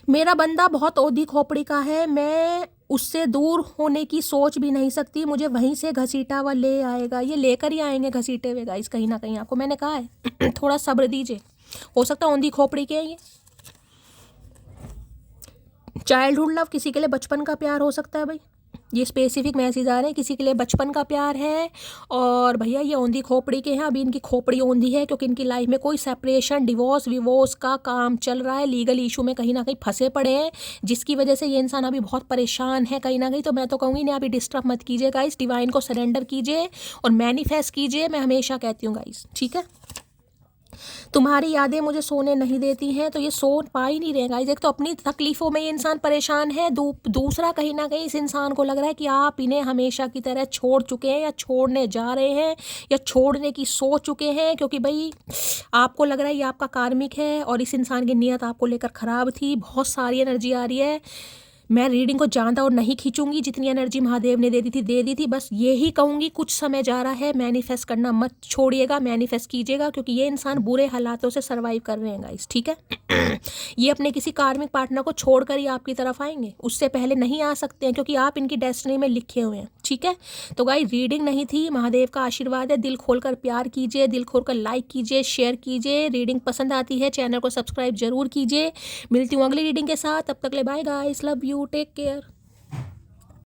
मेरा बंदा बहुत ओधी खोपड़ी का है, मैं उससे दूर होने की सोच भी नहीं सकती, मुझे वहीं से घसीटा हुआ ले आएगा। ये लेकर ही आएंगे घसीटे हुए गाइस, कहीं ना कहीं। आपको मैंने कहा है थोड़ा सब्र दीजिए। हो सकता है ओंधी खोपड़ी के हैं ये। चाइल्डहुड लव, किसी के लिए बचपन का प्यार हो सकता है भाई। ये स्पेसिफिक मैसेज आ रहे हैं, किसी के लिए बचपन का प्यार है। और भैया ये औंधी खोपड़ी के हैं, अभी इनकी खोपड़ी औंधी है, क्योंकि इनकी लाइफ में कोई सेपरेशन, डिवोर्स विवोर्स का काम चल रहा है। लीगल इशू में कहीं ना कहीं फंसे पड़े हैं, जिसकी वजह से ये इंसान अभी बहुत परेशान है कहीं ना कहीं। तो मैं तो कहूँगी नहीं, अभी डिस्टर्ब मत कीजिए गाइस, डिवाइन को सरेंडर कीजिए और मैनिफेस्ट कीजिए। मैं हमेशा कहती हूँ गाइस, ठीक है। तुम्हारी यादें मुझे सोने नहीं देती हैं, तो ये सो पा ही नहीं रहे गाइस। एक तो अपनी तकलीफ़ों में ये इंसान परेशान है, दूसरा कहीं ना कहीं इस इंसान को लग रहा है कि आप इन्हें हमेशा की तरह छोड़ चुके हैं या छोड़ने जा रहे हैं या छोड़ने की सोच चुके हैं। क्योंकि भाई आपको लग रहा है ये आपका कार्मिक है और इस इंसान की नीयत आपको लेकर ख़राब थी। बहुत सारी एनर्जी आ रही है। मैं रीडिंग को ज़्यादा और नहीं खींचूंगी, जितनी एनर्जी महादेव ने दे दी थी। बस यही कहूँगी, कुछ समय जा रहा है, मैनिफेस्ट करना मत छोड़िएगा, मैनिफेस्ट कीजिएगा, क्योंकि ये इंसान बुरे हालातों से सर्वाइव कर रहे हैं गाइस, ठीक है। ये अपने किसी कार्मिक पार्टनर को छोड़कर ही आपकी तरफ आएंगे, उससे पहले नहीं आ सकते हैं, क्योंकि आप इनकी डेस्टिनी में लिखे हुए हैं, ठीक है। तो गाइस रीडिंग नहीं थी, महादेव का आशीर्वाद है। दिल खोलकर प्यार कीजिए, दिल खोलकर लाइक कीजिए, शेयर कीजिए। रीडिंग पसंद आती है चैनल को सब्सक्राइब जरूर कीजिए। मिलती हूँ अगली रीडिंग के साथ, तब तक ले bye guys, love you, take care.